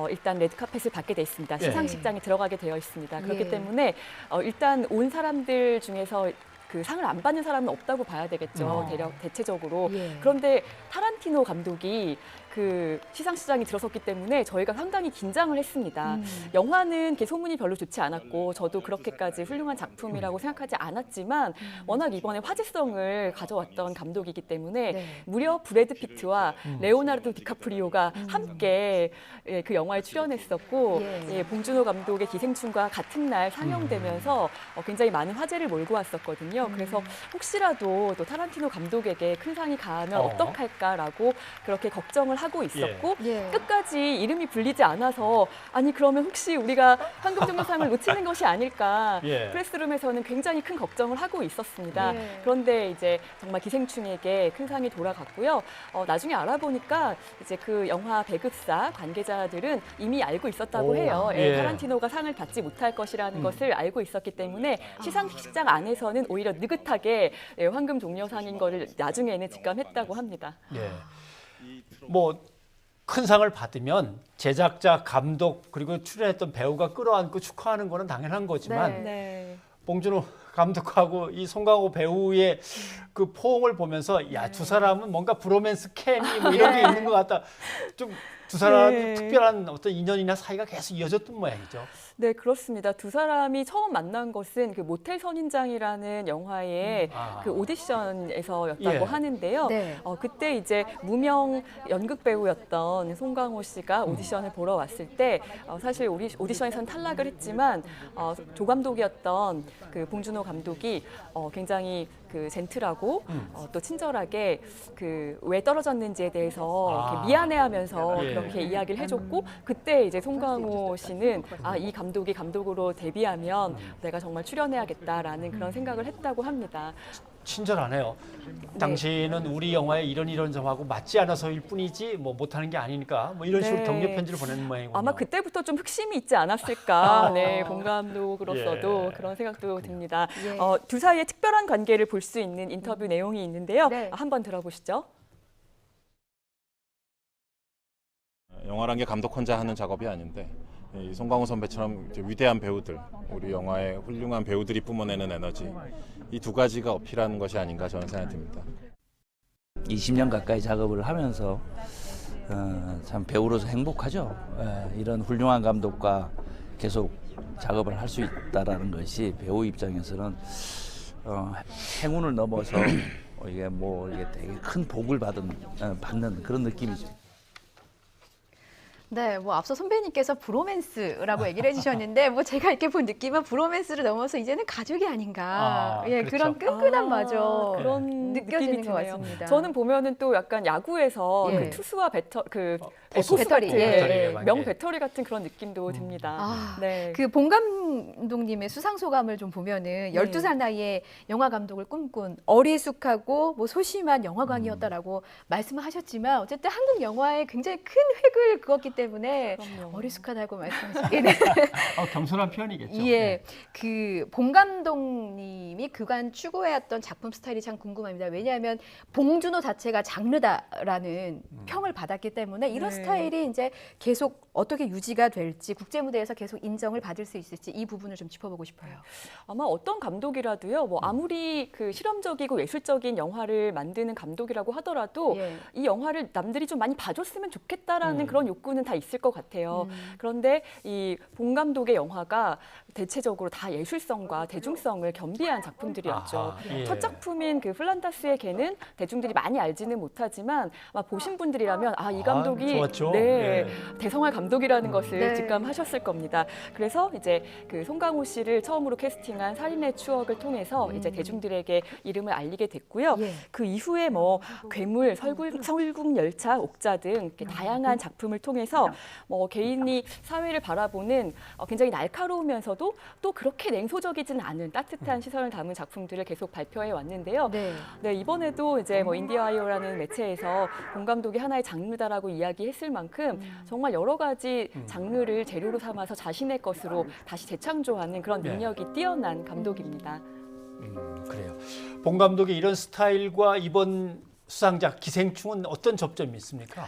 일단 레드카펫을 받게 돼 있습니다. 예. 시상식장에 들어가게 되어 있습니다. 그렇기 예. 때문에 일단 온 사람들 중에서 그 상을 안 받는 사람은 없다고 봐야 되겠죠. 대체적으로. 예. 그런데 타란티노 감독이 그 시상식장이 들어섰기 때문에 저희가 상당히 긴장을 했습니다. 영화는 이렇게 소문이 별로 좋지 않았고 저도 그렇게까지 훌륭한 작품이라고 생각하지 않았지만 워낙 이번에 화제성을 가져왔던 감독이기 때문에 무려 브래드 피트와 레오나르도 디카프리오가 함께 그 영화에 출연했었고 봉준호 감독의 기생충과 같은 날 상영되면서 굉장히 많은 화제를 몰고 왔었거든요. 그래서 혹시라도 또 타란티노 감독에게 큰 상이 가면 어떡할까라고 그렇게 걱정을 하고 있었고 끝까지 이름이 불리지 않아서 아니 그러면 혹시 우리가 황금종려상을 놓치는 것이 아닐까 프레스룸에서는 굉장히 큰 걱정을 하고 있었습니다. 그런데 이제 정말 기생충에게 큰 상이 돌아갔고요. 나중에 알아보니까 이제 그 영화 배급사 관계자들은 이미 알고 있었다고 해요. 타란티노가 상을 받지 못할 것이라는 것을 알고 있었기 때문에 시상식장 안에서는 오히려 느긋하게 황금종려상인 거를 나중에는 직감했다고 합니다. 뭐 큰 상을 받으면 제작자, 감독 그리고 출연했던 배우가 끌어안고 축하하는 거는 당연한 거지만 봉준호 감독하고 이 송강호 배우의 그 포옹을 보면서 야, 두 사람은 뭔가 브로맨스 케미 뭐 이런 게 있는 것 같다. 좀 두 사람이 특별한 어떤 인연이나 사이가 계속 이어졌던 모양이죠. 네, 그렇습니다. 두 사람이 처음 만난 것은 그 모텔 선인장이라는 영화의 그 오디션에서였다고 하는데요. 그때 이제 무명 연극 배우였던 송강호 씨가 오디션을 보러 왔을 때 사실 오디션에서는 탈락을 했지만 조 감독이었던 그 봉준호 감독이 굉장히 그 젠틀하고 또 친절하게 그 왜 떨어졌는지에 대해서 이렇게 미안해하면서 그렇게 이야기를 해줬고 그때 이제 송강호 씨는 이 감독이 감독으로 데뷔하면 내가 정말 출연해야겠다라는 그런 생각을 했다고 합니다. 친절하네요. 당신은 우리 영화에 이런 점하고 맞지 않아서일 뿐이지 뭐 못하는 게 아니니까 뭐 이런 식으로 격려 편지를 보내는 모양이군요. 아마 그때부터 좀 흑심이 있지 않았을까. 봉 감독으로서도 그런 생각도 듭니다. 두 사이의 특별한 관계를 볼 수 있는 인터뷰 내용이 있는데요. 한번 들어보시죠. 영화란 게 감독 혼자 하는 작업이 아닌데 이 송강호 선배처럼 위대한 배우들, 우리 영화의 훌륭한 배우들이 뿜어내는 에너지 이 두 가지가 어필하는 것이 아닌가 저는 생각이 듭니다. 20년 가까이 작업을 하면서 참 배우로서 행복하죠. 이런 훌륭한 감독과 계속 작업을 할 수 있다라는 것이 배우 입장에서는 행운을 넘어서 이게 되게 큰 복을 받는 그런 느낌이죠. 네, 뭐 앞서 선배님께서 브로맨스라고 얘기를 해주셨는데 뭐 제가 이렇게 본 느낌은 브로맨스를 넘어서 이제는 가족이 아닌가. 그렇죠. 그런 끈끈함마저 그런 느껴지는 느낌이 것 드네요. 같습니다. 저는 보면은 또 약간 야구에서 그 투수와 포수 배터리, 같은 명 배터리 같은 그런 느낌도 듭니다. 그 봉 감독님의 수상 소감을 좀 보면은 12살 나이에 영화 감독을 꿈꾼 어리숙하고 뭐 소심한 영화광이었다라고 말씀을 하셨지만 어쨌든 한국 영화에 굉장히 큰 획을 그었기 때문에 어리숙하다고 말씀하시기는 겸손한 표현이겠죠. 그 봉 감독님이 그간 추구해왔던 작품 스타일이 참 궁금합니다. 왜냐하면 봉준호 자체가 장르다라는 평을 받았기 때문에 이런 스타일이 이제 계속 어떻게 유지가 될지 국제 무대에서 계속 인정을 받을 수 있을지 이 부분을 좀 짚어보고 싶어요. 아마 어떤 감독이라도요, 뭐 아무리 그 실험적이고 예술적인 영화를 만드는 감독이라고 하더라도 이 영화를 남들이 좀 많이 봐줬으면 좋겠다라는 그런 욕구는 다 있을 것 같아요. 그런데 이 봉 감독의 영화가 대체적으로 다 예술성과 대중성을 겸비한 작품들이었죠. 첫 작품인 그 플란다스의 개는 대중들이 많이 알지는 못하지만 아마 보신 분들이라면 이 감독이 대성할 감독이라는 것을 직감하셨을 겁니다. 그래서 이제 그 송강호 씨를 처음으로 캐스팅한 살인의 추억을 통해서 이제 대중들에게 이름을 알리게 됐고요. 그 이후에 뭐 괴물, 설국열차, 옥자 등 이렇게 다양한 작품을 통해서 뭐 개인이 사회를 바라보는 굉장히 날카로우면서도 또 그렇게 냉소적이지는 않은 따뜻한 시선을 담은 작품들을 계속 발표해 왔는데요. 이번에도 이제 뭐 인디아이오라는 매체에서 봉 감독이 하나의 장르다라고 이야기했을 만큼 정말 여러 가지 장르를 재료로 삼아서 자신의 것으로 다시 재창조하는 그런 능력이 뛰어난 감독입니다. 그래요. 봉 감독의 이런 스타일과 이번 수상작 기생충은 어떤 접점이 있습니까?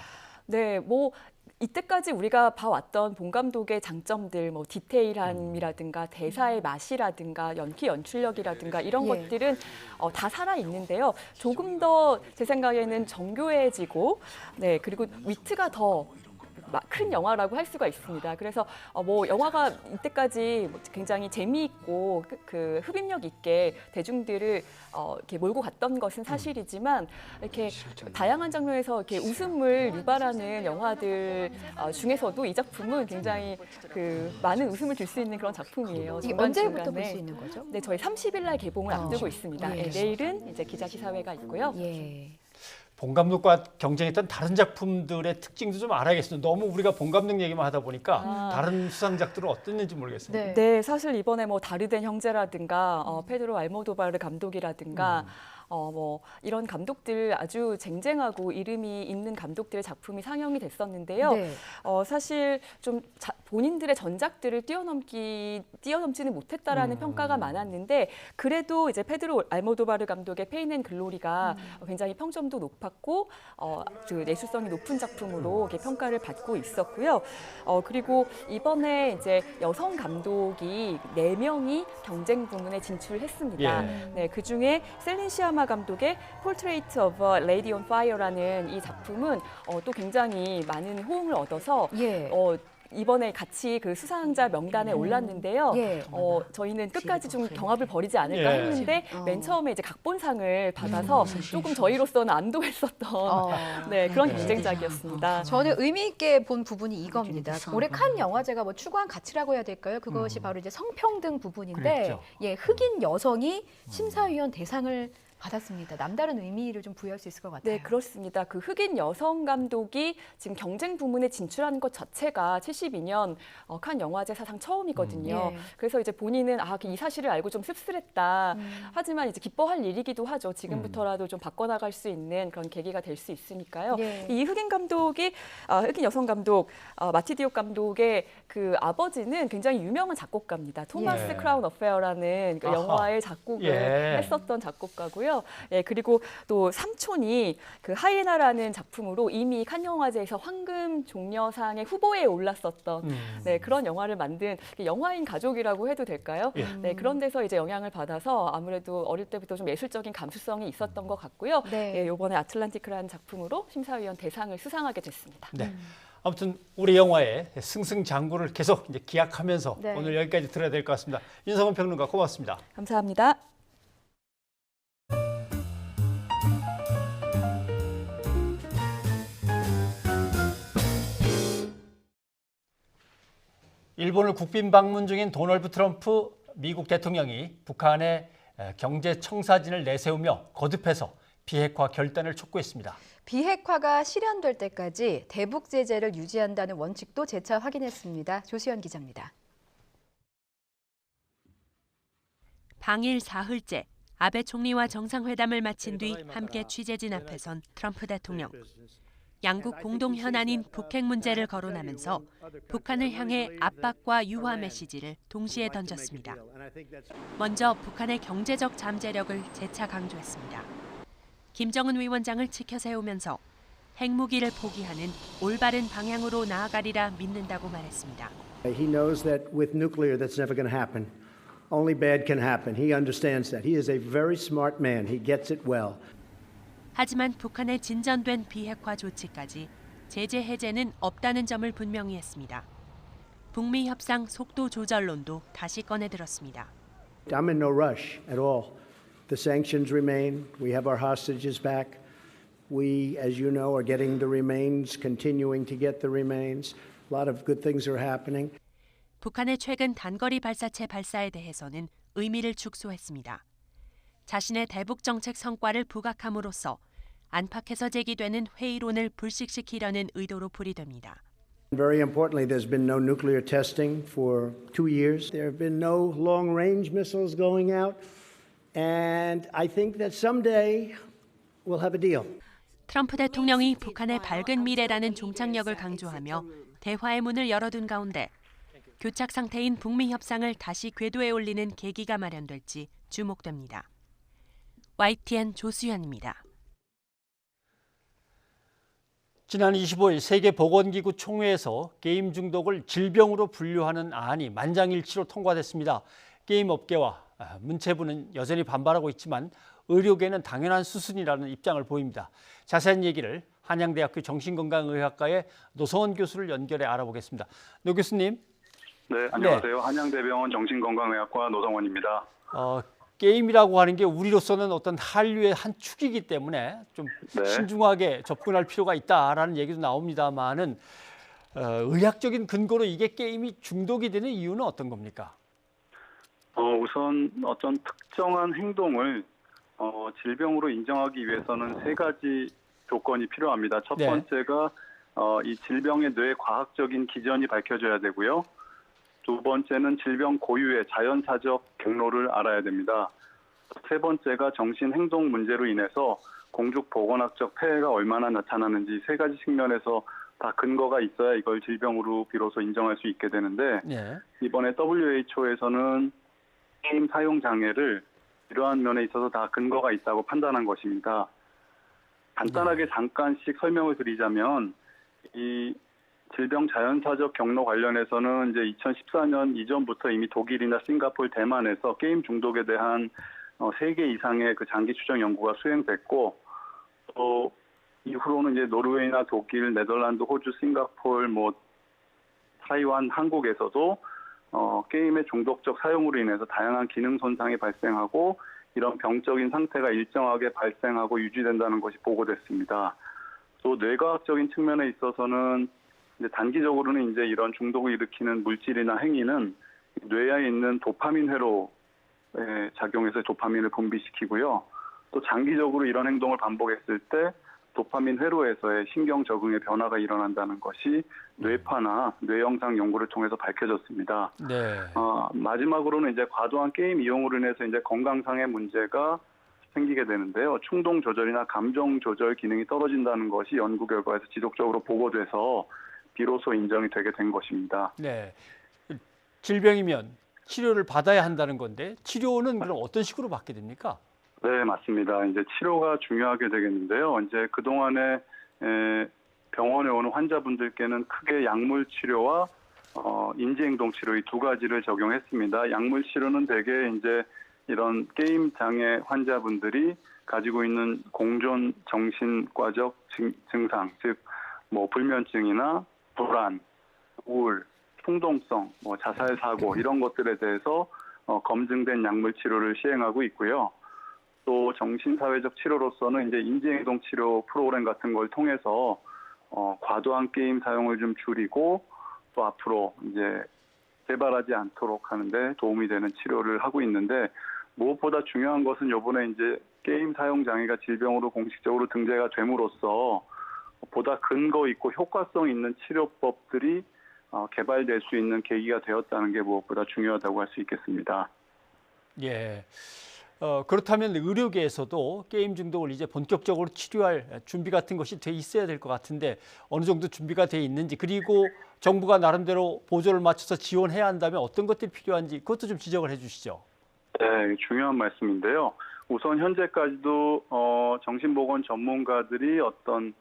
네, 뭐 이때까지 우리가 봐왔던 본 감독의 장점들, 뭐 디테일함이라든가 대사의 맛이라든가 연기 연출력이라든가 이런 것들은 다 살아 있는데요. 조금 더 제 생각에는 정교해지고, 네, 그리고 위트가 더 큰 영화라고 할 수가 있습니다. 그래서 뭐 영화가 이때까지 굉장히 재미있고 그 흡입력 있게 대중들을 이렇게 몰고 갔던 것은 사실이지만 이렇게 다양한 장면에서 이렇게 웃음을 유발하는 영화들 중에서도 이 작품은 굉장히 그 많은 웃음을 줄 수 있는 그런 작품이에요. 이게 언제부터 볼 수 있는 거죠? 네, 저희 30일 날 개봉을 앞두고 있습니다. 예. 네, 내일은 이제 기자시사회가 있고요. 예. 본 감독과 경쟁했던 다른 작품들의 특징도 좀 알아야겠습니다. 너무 우리가 본 감독 얘기만 하다 보니까 다른 수상작들은 어땠는지 모르겠습니다. 네, 사실 이번에 뭐 다르덴 형제라든가 페드로 알모도바르 감독이라든가 뭐 이런 감독들 아주 쟁쟁하고 이름이 있는 감독들의 작품이 상영이 됐었는데요. 네. 사실 좀 본인들의 전작들을 뛰어넘지는 못했다라는 평가가 많았는데 그래도 이제 페드로 알모도바르 감독의 페인 앤 글로리가 굉장히 평점도 높았고 그 예술성이 높은 작품으로 이렇게 평가를 받고 있었고요. 그리고 이번에 이제 여성 감독이 4명이 경쟁 부문에 진출했습니다. 네, 그 중에 셀린 시아마 감독의 Portrait of a Lady on Fire라는 이 작품은 또 굉장히 많은 호응을 얻어서 이번에 같이 그 수상자 명단에 올랐는데요. 저희는 끝까지 좀 경합을 벌이지 않을까 했는데 맨 처음에 이제 각본상을 받아서 조금 저희로서는 안도했었던 네, 그런 경쟁작이었습니다. 저는 의미 있게 본 부분이 이겁니다. 올해 칸 영화제가 뭐 추구한 가치라고 해야 될까요? 그것이 바로 이제 성평등 부분인데, 그랬죠. 흑인 여성이 심사위원 대상을 받았습니다. 남다른 의미를 좀 부여할 수 있을 것 같아요. 네, 그렇습니다. 그 흑인 여성 감독이 지금 경쟁 부문에 진출하는 것 자체가 72년 칸 영화제 사상 처음이거든요. 그래서 이제 본인은 이 사실을 알고 좀 씁쓸했다. 하지만 이제 기뻐할 일이기도 하죠. 지금부터라도 좀 바꿔나갈 수 있는 그런 계기가 될 수 있으니까요. 이 흑인 감독이 흑인 여성 감독 마티 디옥 감독의 그 아버지는 굉장히 유명한 작곡가입니다. 토마스 크라운 어페어라는 그 영화의 작곡을 했었던 작곡가고요. 그리고 또 삼촌이 그 하이에나라는 작품으로 이미 칸 영화제에서 황금 종려상의 후보에 올랐었던 그런 영화를 만든 영화인 가족이라고 해도 될까요? 네, 그런 데서 이제 영향을 받아서 아무래도 어릴 때부터 좀 예술적인 감수성이 있었던 것 같고요. 이번에 아틀란티크라는 작품으로 심사위원 대상을 수상하게 됐습니다. 네. 아무튼 우리 영화의 승승장구를 계속 이제 기약하면서 오늘 여기까지 들어야 될 것 같습니다. 윤성원 평론가 고맙습니다. 감사합니다. 일본을 국빈 방문 중인 도널드 트럼프 미국 대통령이 북한의 경제 청사진을 내세우며 거듭해서 비핵화 결단을 촉구했습니다. 비핵화가 실현될 때까지 대북 제재를 유지한다는 원칙도 재차 확인했습니다. 조수연 기자입니다. 방일 사흘째 아베 총리와 정상회담을 마친 뒤 함께 취재진 앞에 선 트럼프 대통령. 양국 공동 현안인 북핵 문제를 거론하면서 북한을 향해 압박과 유화 메시지를 동시에 던졌습니다. 먼저 북한의 경제적 잠재력을 재차 강조했습니다. 김정은 위원장을 치켜 세우면서 핵무기를 포기하는 올바른 방향으로 나아가리라 믿는다고 말했습니다. He knows that with nuclear that's never going to happen. Only bad can happen. He understands that. He is a very smart man. He gets it well. 하지만 북한의 진전된 비핵화 조치까지 제재 해제는 없다는 점을 분명히 했습니다. 북미 협상 속도 조절론도 다시 꺼내들었습니다. I'm in no rush at all. The sanctions remain. We have our hostages back. We, as you know, are getting the remains, continuing to get the remains. A lot of good things are happening. 북한의 최근 단거리 발사체 발사에 대해서는 의미를 축소했습니다. 자신의 대북 정책 성과를 부각함으로써 안팎에서 제기되는 회의론을 불식시키려는 의도로 풀이됩니다. Very importantly, there's been no nuclear testing for 2 years. There have been no long-range missiles going out, and I think that someday we'll have a deal. 트럼프 대통령이 북한의 밝은 미래라는 종착역을 강조하며 대화의 문을 열어둔 가운데 교착 상태인 북미 협상을 다시 궤도에 올리는 계기가 마련될지 주목됩니다. YTN 조수연입니다. 지난 25일 세계보건기구 총회에서 게임 중독을 질병으로 분류하는 안이 만장일치로 통과됐습니다. 게임 업계와 문체부는 여전히 반발하고 있지만 의료계는 당연한 수순이라는 입장을 보입니다. 자세한 얘기를 한양대학교 정신건강의학과의 노성원 교수를 연결해 알아보겠습니다. 노 교수님. 네, 안녕하세요. 한양대병원 정신건강의학과 노성원입니다. 게임이라고 하는 게 우리로서는 어떤 한류의 한 축이기 때문에 좀 신중하게 접근할 필요가 있다라는 얘기도 나옵니다만은 의학적인 근거로 이게 게임이 중독이 되는 이유는 어떤 겁니까? 우선 어떤 특정한 행동을 질병으로 인정하기 위해서는 세 가지 조건이 필요합니다. 첫 번째가 이 질병의 뇌 과학적인 기전이 밝혀져야 되고요. 두 번째는 질병 고유의 자연사적 경로를 알아야 됩니다. 세 번째가 정신행동 문제로 인해서 공중보건학적 폐해가 얼마나 나타나는지 세 가지 측면에서 다 근거가 있어야 이걸 질병으로 비로소 인정할 수 있게 되는데 이번에 WHO에서는 게임 사용 장애를 이러한 면에 있어서 다 근거가 있다고 판단한 것입니다. 간단하게 잠깐씩 설명을 드리자면 이 질병 자연사적 경로 관련해서는 이제 2014년 이전부터 이미 독일이나 싱가포르, 대만에서 게임 중독에 대한 3개 이상의 그 장기 추정 연구가 수행됐고 또 이후로는 이제 노르웨이나 독일, 네덜란드, 호주, 싱가포르, 타이완, 한국에서도 게임의 중독적 사용으로 인해서 다양한 기능 손상이 발생하고 이런 병적인 상태가 일정하게 발생하고 유지된다는 것이 보고됐습니다. 또 뇌과학적인 측면에 있어서는 이제 단기적으로는 이제 이런 중독을 일으키는 물질이나 행위는 뇌에 있는 도파민 회로에 작용해서 도파민을 분비시키고요. 또 장기적으로 이런 행동을 반복했을 때 도파민 회로에서의 신경 적응의 변화가 일어난다는 것이 뇌파나 뇌영상 연구를 통해서 밝혀졌습니다. 마지막으로는 이제 과도한 게임 이용으로 인해서 이제 건강상의 문제가 생기게 되는데요. 충동 조절이나 감정 조절 기능이 떨어진다는 것이 연구 결과에서 지속적으로 보고돼서 비로소 인정이 되게 된 것입니다. 네, 질병이면 치료를 받아야 한다는 건데 치료는 그럼 어떤 식으로 받게 됩니까? 네, 맞습니다. 이제 치료가 중요하게 되겠는데요. 이제 그동안에 병원에 오는 환자분들께는 크게 약물 치료와 인지행동 치료 이 두 가지를 적용했습니다. 약물 치료는 대개 이제 이런 게임 장애 환자분들이 가지고 있는 공존 정신과적 증상, 즉 불면증이나 불안, 우울, 충동성, 자살 사고 이런 것들에 대해서 검증된 약물 치료를 시행하고 있고요. 또 정신사회적 치료로서는 이제 인지행동 치료 프로그램 같은 걸 통해서 과도한 게임 사용을 좀 줄이고 또 앞으로 이제 재발하지 않도록 하는데 도움이 되는 치료를 하고 있는데 무엇보다 중요한 것은 이번에 이제 게임 사용 장애가 질병으로 공식적으로 등재가 됨으로써 보다 근거 있고 효과성 있는 치료법들이 개발될 수 있는 계기가 되었다는 게 무엇보다 중요하다고 할 수 있겠습니다. 예. 그렇다면 의료계에서도 게임 중독을 이제 본격적으로 치료할 준비 같은 것이 돼 있어야 될 것 같은데 어느 정도 준비가 돼 있는지 그리고 정부가 나름대로 보조를 맞춰서 지원해야 한다면 어떤 것들이 필요한지 그것도 좀 지적을 해주시죠. 네, 중요한 말씀인데요. 우선 현재까지도 정신보건 전문가들이 어떤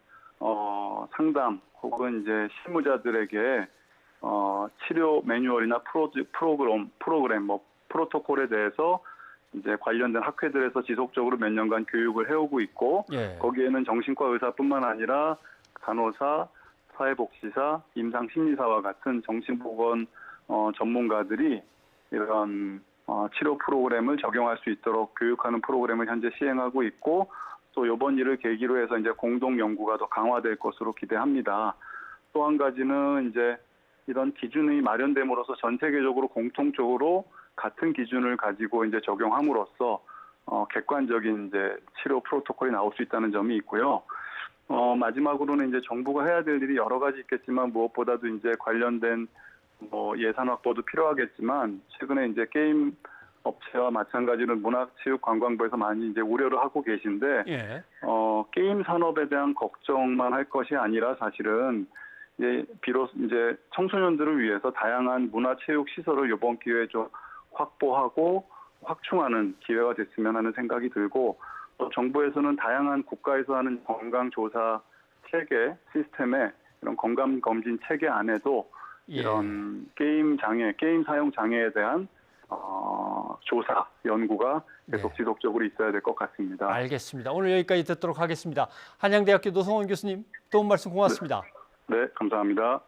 상담 혹은 이제 실무자들에게 치료 매뉴얼이나 프로그램 프로토콜에 대해서 이제 관련된 학회들에서 지속적으로 몇 년간 교육을 해오고 있고 거기에는 정신과 의사뿐만 아니라 간호사, 사회복지사, 임상심리사와 같은 정신보건 전문가들이 이런 치료 프로그램을 적용할 수 있도록 교육하는 프로그램을 현재 시행하고 있고 또 이번 일을 계기로 해서 이제 공동 연구가 더 강화될 것으로 기대합니다. 또 한 가지는 이제 이런 기준이 마련됨으로써 전 세계적으로 공통적으로 같은 기준을 가지고 이제 적용함으로써 객관적인 이제 치료 프로토콜이 나올 수 있다는 점이 있고요. 마지막으로는 이제 정부가 해야 될 일이 여러 가지 있겠지만 무엇보다도 이제 관련된 예산 확보도 필요하겠지만 최근에 이제 게임 업체와 마찬가지로 문화체육관광부에서 많이 이제 우려를 하고 계신데 게임 산업에 대한 걱정만 할 것이 아니라 사실은 비로소 이제 청소년들을 위해서 다양한 문화체육 시설을 이번 기회에 좀 확보하고 확충하는 기회가 됐으면 하는 생각이 들고 또 정부에서는 다양한 국가에서 하는 건강조사 체계 시스템에 이런 건강 검진 체계 안에도 이런 게임 사용 장애에 대한 조사, 연구가 계속 지속적으로 있어야 될 것 같습니다. 알겠습니다. 오늘 여기까지 듣도록 하겠습니다. 한양대학교 노성원 교수님, 도움 말씀 고맙습니다. 네, 감사합니다.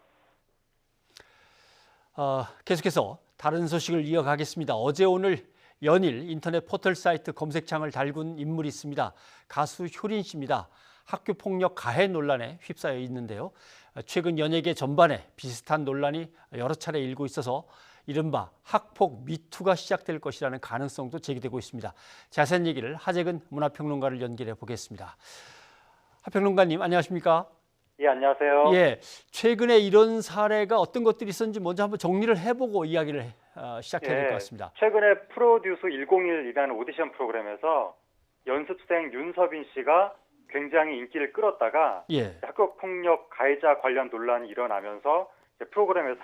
계속해서 다른 소식을 이어가겠습니다. 어제 오늘 연일 인터넷 포털 사이트 검색창을 달군 인물이 있습니다. 가수 효린 씨입니다. 학교 폭력 가해 논란에 휩싸여 있는데요. 최근 연예계 전반에 비슷한 논란이 여러 차례 일고 있어서 이른바 학폭 미투가 시작될 것이라는 가능성도 제기되고 있습니다. 자세한 얘기를 하재근 문화평론가를 연결해 보겠습니다. 하평론가님 안녕하십니까? 예, 안녕하세요. 예, 최근에 이런 사례가 어떤 것들이 있었는지 먼저 한번 정리를 해보고 이야기를 시작해야 될 것 같습니다. 최근에 프로듀스 101이라는 오디션 프로그램에서 연습생 윤서빈 씨가 굉장히 인기를 끌었다가 학교 폭력 가해자 관련 논란이 일어나면서 프로그램에서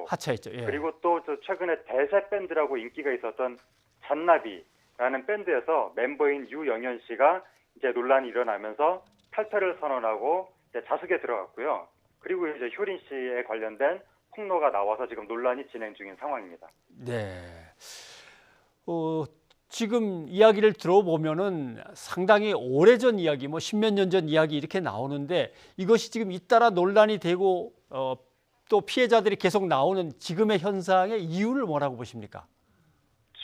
하차했죠. 예. 그리고 또 최근에 대세 밴드라고 인기가 있었던 잔나비라는 밴드에서 멤버인 유영현 씨가 이제 논란이 일어나면서 탈퇴를 선언하고 이제 자숙에 들어갔고요. 그리고 이제 효린 씨에 관련된 폭로가 나와서 지금 논란이 진행 중인 상황입니다. 네. 지금 이야기를 들어보면은 상당히 오래전 이야기, 뭐 십몇 년 전 이야기 이렇게 나오는데 이것이 지금 잇따라 논란이 되고 또 피해자들이 계속 나오는 지금의 현상의 이유를 뭐라고 보십니까?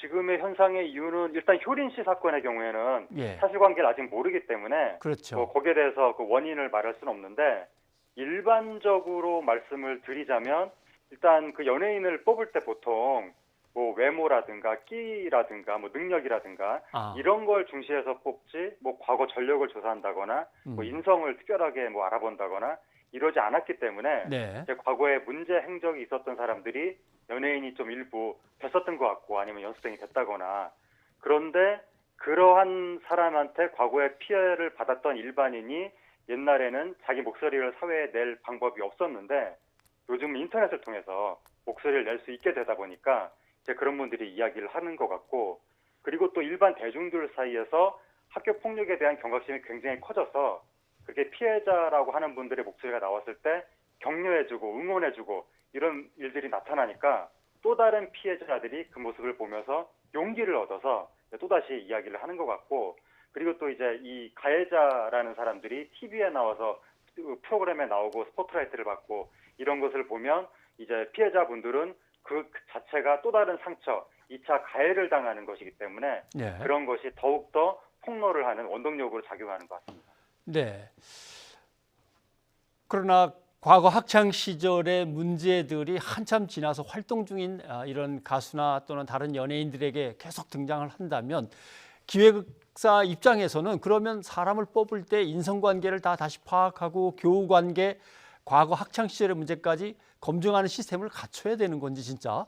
지금의 현상의 이유는 일단 효린 씨 사건의 경우에는 사실관계를 아직 모르기 때문에 거기에 대해서 그 원인을 말할 수는 없는데 일반적으로 말씀을 드리자면 일단 그 연예인을 뽑을 때 보통 뭐 외모라든가 끼라든가 뭐 능력이라든가 이런 걸 중시해서 뽑지 뭐 과거 전력을 조사한다거나 뭐 인성을 특별하게 뭐 알아본다거나 이러지 않았기 때문에 이제 과거에 문제 행적이 있었던 사람들이 연예인이 좀 일부 됐었던 것 같고 아니면 연습생이 됐다거나 그런데 그러한 사람한테 과거에 피해를 받았던 일반인이 옛날에는 자기 목소리를 사회에 낼 방법이 없었는데 요즘 인터넷을 통해서 목소리를 낼 수 있게 되다 보니까 이제 그런 분들이 이야기를 하는 것 같고 그리고 또 일반 대중들 사이에서 학교 폭력에 대한 경각심이 굉장히 커져서 그렇게 피해자라고 하는 분들의 목소리가 나왔을 때 격려해주고 응원해주고 이런 일들이 나타나니까 또 다른 피해자들이 그 모습을 보면서 용기를 얻어서 또다시 이야기를 하는 것 같고 그리고 또 이제 이 가해자라는 사람들이 TV에 나와서 프로그램에 나오고 스포트라이트를 받고 이런 것을 보면 이제 피해자분들은 그 자체가 또 다른 상처, 2차 가해를 당하는 것이기 때문에 그런 것이 더욱더 폭로를 하는 원동력으로 작용하는 것 같습니다. 네. 그러나 과거 학창 시절의 문제들이 한참 지나서 활동 중인 이런 가수나 또는 다른 연예인들에게 계속 등장을 한다면 기획사 입장에서는 그러면 사람을 뽑을 때 인성관계를 다시 파악하고 교우관계, 과거 학창 시절의 문제까지 검증하는 시스템을 갖춰야 되는 건지 진짜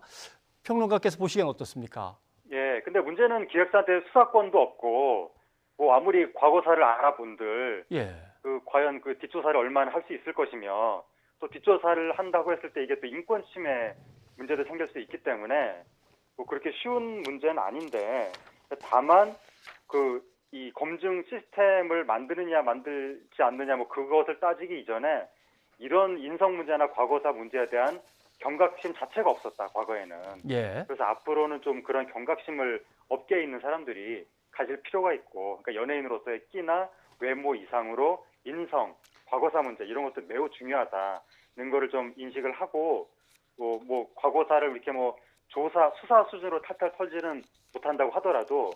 평론가께서 보시기엔 어떻습니까? 예, 근데 문제는 기획사한테 수사권도 없고 뭐 아무리 과거사를 알아본들 그 과연 그 뒷조사를 얼마나 할 수 있을 것이며 또 뒷조사를 한다고 했을 때 이게 또 인권 침해 문제도 생길 수 있기 때문에 뭐 그렇게 쉬운 문제는 아닌데 다만 그 이 검증 시스템을 만드느냐 만들지 않느냐 뭐 그것을 따지기 이전에 이런 인성 문제나 과거사 문제에 대한 경각심 자체가 없었다 과거에는. 그래서 앞으로는 좀 그런 경각심을 업계에 있는 사람들이 가질 필요가 있고 그러니까 연예인으로서의 끼나 외모 이상으로 인성, 과거사 문제 이런 것도 매우 중요하다는 거를 좀 인식을 하고 뭐 과거사를 이렇게 뭐 수사 수준으로 탈탈 털지는 못한다고 하더라도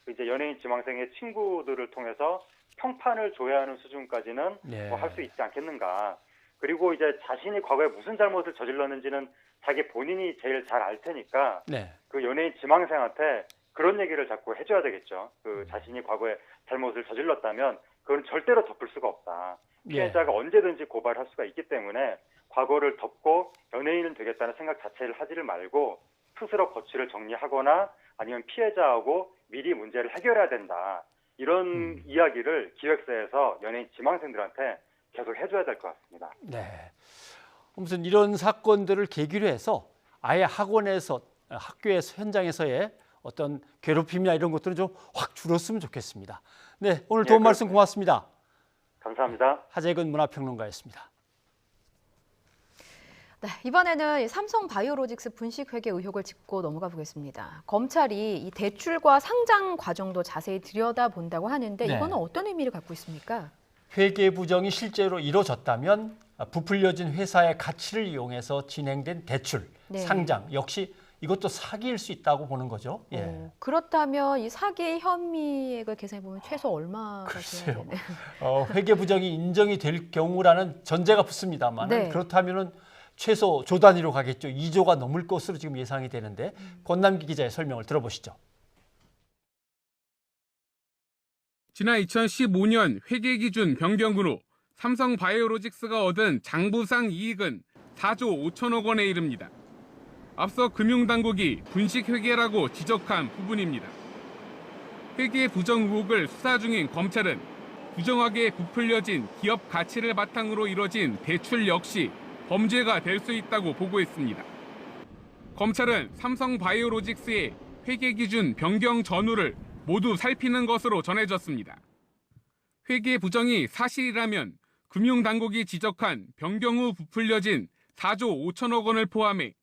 이제 연예인 지망생의 친구들을 통해서 평판을 줘야 하는 수준까지는 뭐 할 수 있지 않겠는가. 그리고 이제 자신이 과거에 무슨 잘못을 저질렀는지는 자기 본인이 제일 잘 알 테니까 그 연예인 지망생한테 그런 얘기를 자꾸 해줘야 되겠죠. 그 자신이 과거에 잘못을 저질렀다면 그건 절대로 덮을 수가 없다. 피해자가 언제든지 고발할 수가 있기 때문에 과거를 덮고 연예인은 되겠다는 생각 자체를 하지를 말고 스스로 거취를 정리하거나 아니면 피해자하고 미리 문제를 해결해야 된다. 이런 이야기를 기획사에서 연예인 지망생들한테 계속 해줘야 될 것 같습니다. 네. 아무튼 이런 사건들을 계기로 해서 아예 학원에서 학교에서 현장에서의 어떤 괴롭힘이나 이런 것들은 좀 확 줄었으면 좋겠습니다. 네, 오늘 도움 말씀 고맙습니다. 감사합니다. 하재근 문화평론가였습니다. 네, 이번에는 삼성 바이오로직스 분식 회계 의혹을 짚고 넘어가 보겠습니다. 검찰이 이 대출과 상장 과정도 자세히 들여다본다고 하는데 네. 이거는 어떤 의미를 갖고 있습니까? 회계 부정이 실제로 이루어졌다면 부풀려진 회사의 가치를 이용해서 진행된 대출, 네. 상장 역시 이것도 사기일 수 있다고 보는 거죠. 예. 그렇다면 이 사기 혐의액을 계산해 보면 최소 얼마가 돼야 되나요? 회계 부정이 인정이 될 경우라는 전제가 붙습니다만 네. 그렇다면은 최소 조 단위로 가겠죠. 2조가 넘을 것으로 지금 예상이 되는데 권남기 기자의 설명을 들어보시죠. 지난 2015년 회계기준 변경으로 삼성 바이오로직스가 얻은 장부상 이익은 4조 5천억 원에 이릅니다. 앞서 금융당국이 분식회계라고 지적한 부분입니다. 회계 부정 의혹을 수사 중인 검찰은 부정하게 부풀려진 기업 가치를 바탕으로 이뤄진 대출 역시 범죄가 될 수 있다고 보고했습니다. 검찰은 삼성 바이오로직스의 회계 기준 변경 전후를 모두 살피는 것으로 전해졌습니다. 회계 부정이 사실이라면 금융당국이 지적한 변경 후 부풀려진 4조 5천억 원을 포함해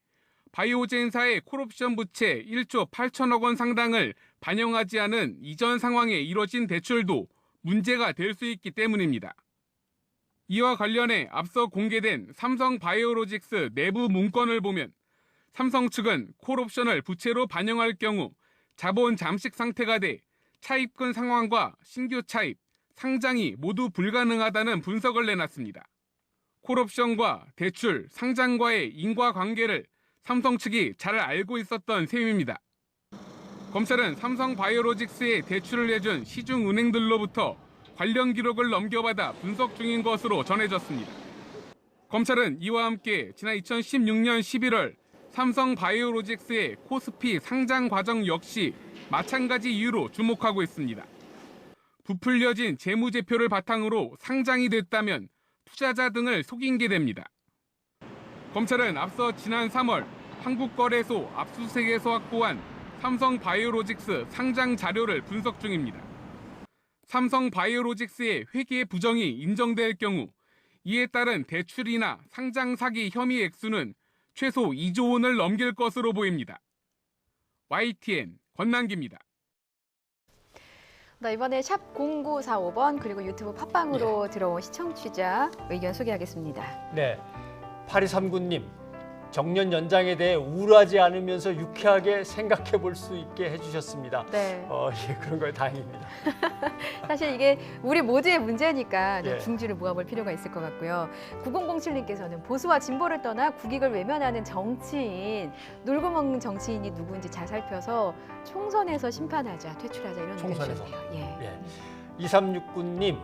바이오젠사의 콜옵션 부채 1조 8천억 원 상당을 반영하지 않은 이전 상황에 이뤄진 대출도 문제가 될 수 있기 때문입니다. 이와 관련해 앞서 공개된 삼성 바이오로직스 내부 문건을 보면 삼성 측은 콜옵션을 부채로 반영할 경우 자본 잠식 상태가 돼 차입금 상환과 신규 차입, 상장이 모두 불가능하다는 분석을 내놨습니다. 콜옵션과 대출, 상장과의 인과관계를 삼성 측이 잘 알고 있었던 셈입니다. 검찰은 삼성 바이오로직스에 대출을 해준 시중은행들로부터 관련 기록을 넘겨받아 분석 중인 것으로 전해졌습니다. 검찰은 이와 함께 지난 2016년 11월 삼성 바이오로직스의 코스피 상장 과정 역시 마찬가지 이유로 주목하고 있습니다. 부풀려진 재무제표를 바탕으로 상장이 됐다면 투자자 등을 속인 게 됩니다. 검찰은 앞서 지난 3월 한국거래소 압수수색에서 확보한 삼성 바이오로직스 상장 자료를 분석 중입니다. 삼성 바이오로직스의 회계 부정이 인정될 경우 이에 따른 대출이나 상장 사기 혐의 액수는 최소 2조 원을 넘길 것으로 보입니다. YTN 권남기입니다. 네, 이번에 샵 0945번 그리고 유튜브 팟빵으로 들어온 시청취자 의견 소개하겠습니다. 네, 8239님. 정년 연장에 대해 우울하지 않으면서 유쾌하게 생각해 볼 수 있게 해주셨습니다. 네. 예, 그런 거에 다행입니다. 사실 이게 우리 모두의 문제니까 예. 중지를 모아볼 필요가 있을 것 같고요. 9007님께서는 보수와 진보를 떠나 국익을 외면하는 정치인, 놀고 먹는 정치인이 누구인지 잘 살펴서 총선에서 심판하자, 퇴출하자 이런 의견 총선에서. 주셨네요. 예. 2369님,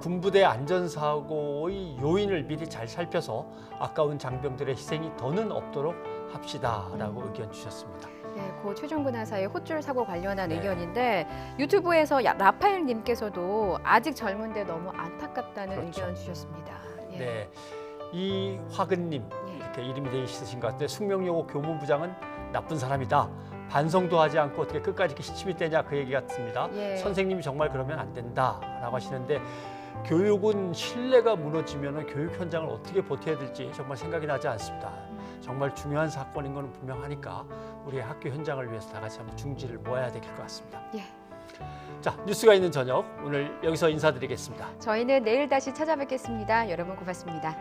군부대 안전사고의 요인을 미리 잘 살펴서 아까운 장병들의 희생이 더는 없도록 합시다라고 의견 주셨습니다. 네, 고 최종근 하사의 호줄 사고 관련한 네. 의견인데 유튜브에서 라파엘님께서도 아직 젊은데 너무 안타깝다는 그렇죠. 의견 주셨습니다. 예. 네, 이화근님 이렇게 이름이 되어 있으신 것 같은데 숙명여고 교무부장은 나쁜 사람이다. 반성도 하지 않고 어떻게 끝까지 이렇게 시침이 떼냐 그 얘기 같습니다. 예. 선생님이 정말 그러면 안 된다라고 하시는데 교육은 신뢰가 무너지면 교육 현장을 어떻게 버텨야 될지 정말 생각이 나지 않습니다. 정말 중요한 사건인 건 분명하니까 우리 학교 현장을 위해서 다 같이 한번 중지를 모아야 될 것 같습니다. 예. 자, 뉴스가 있는 저녁 오늘 여기서 인사드리겠습니다. 저희는 내일 다시 찾아뵙겠습니다. 여러분 고맙습니다.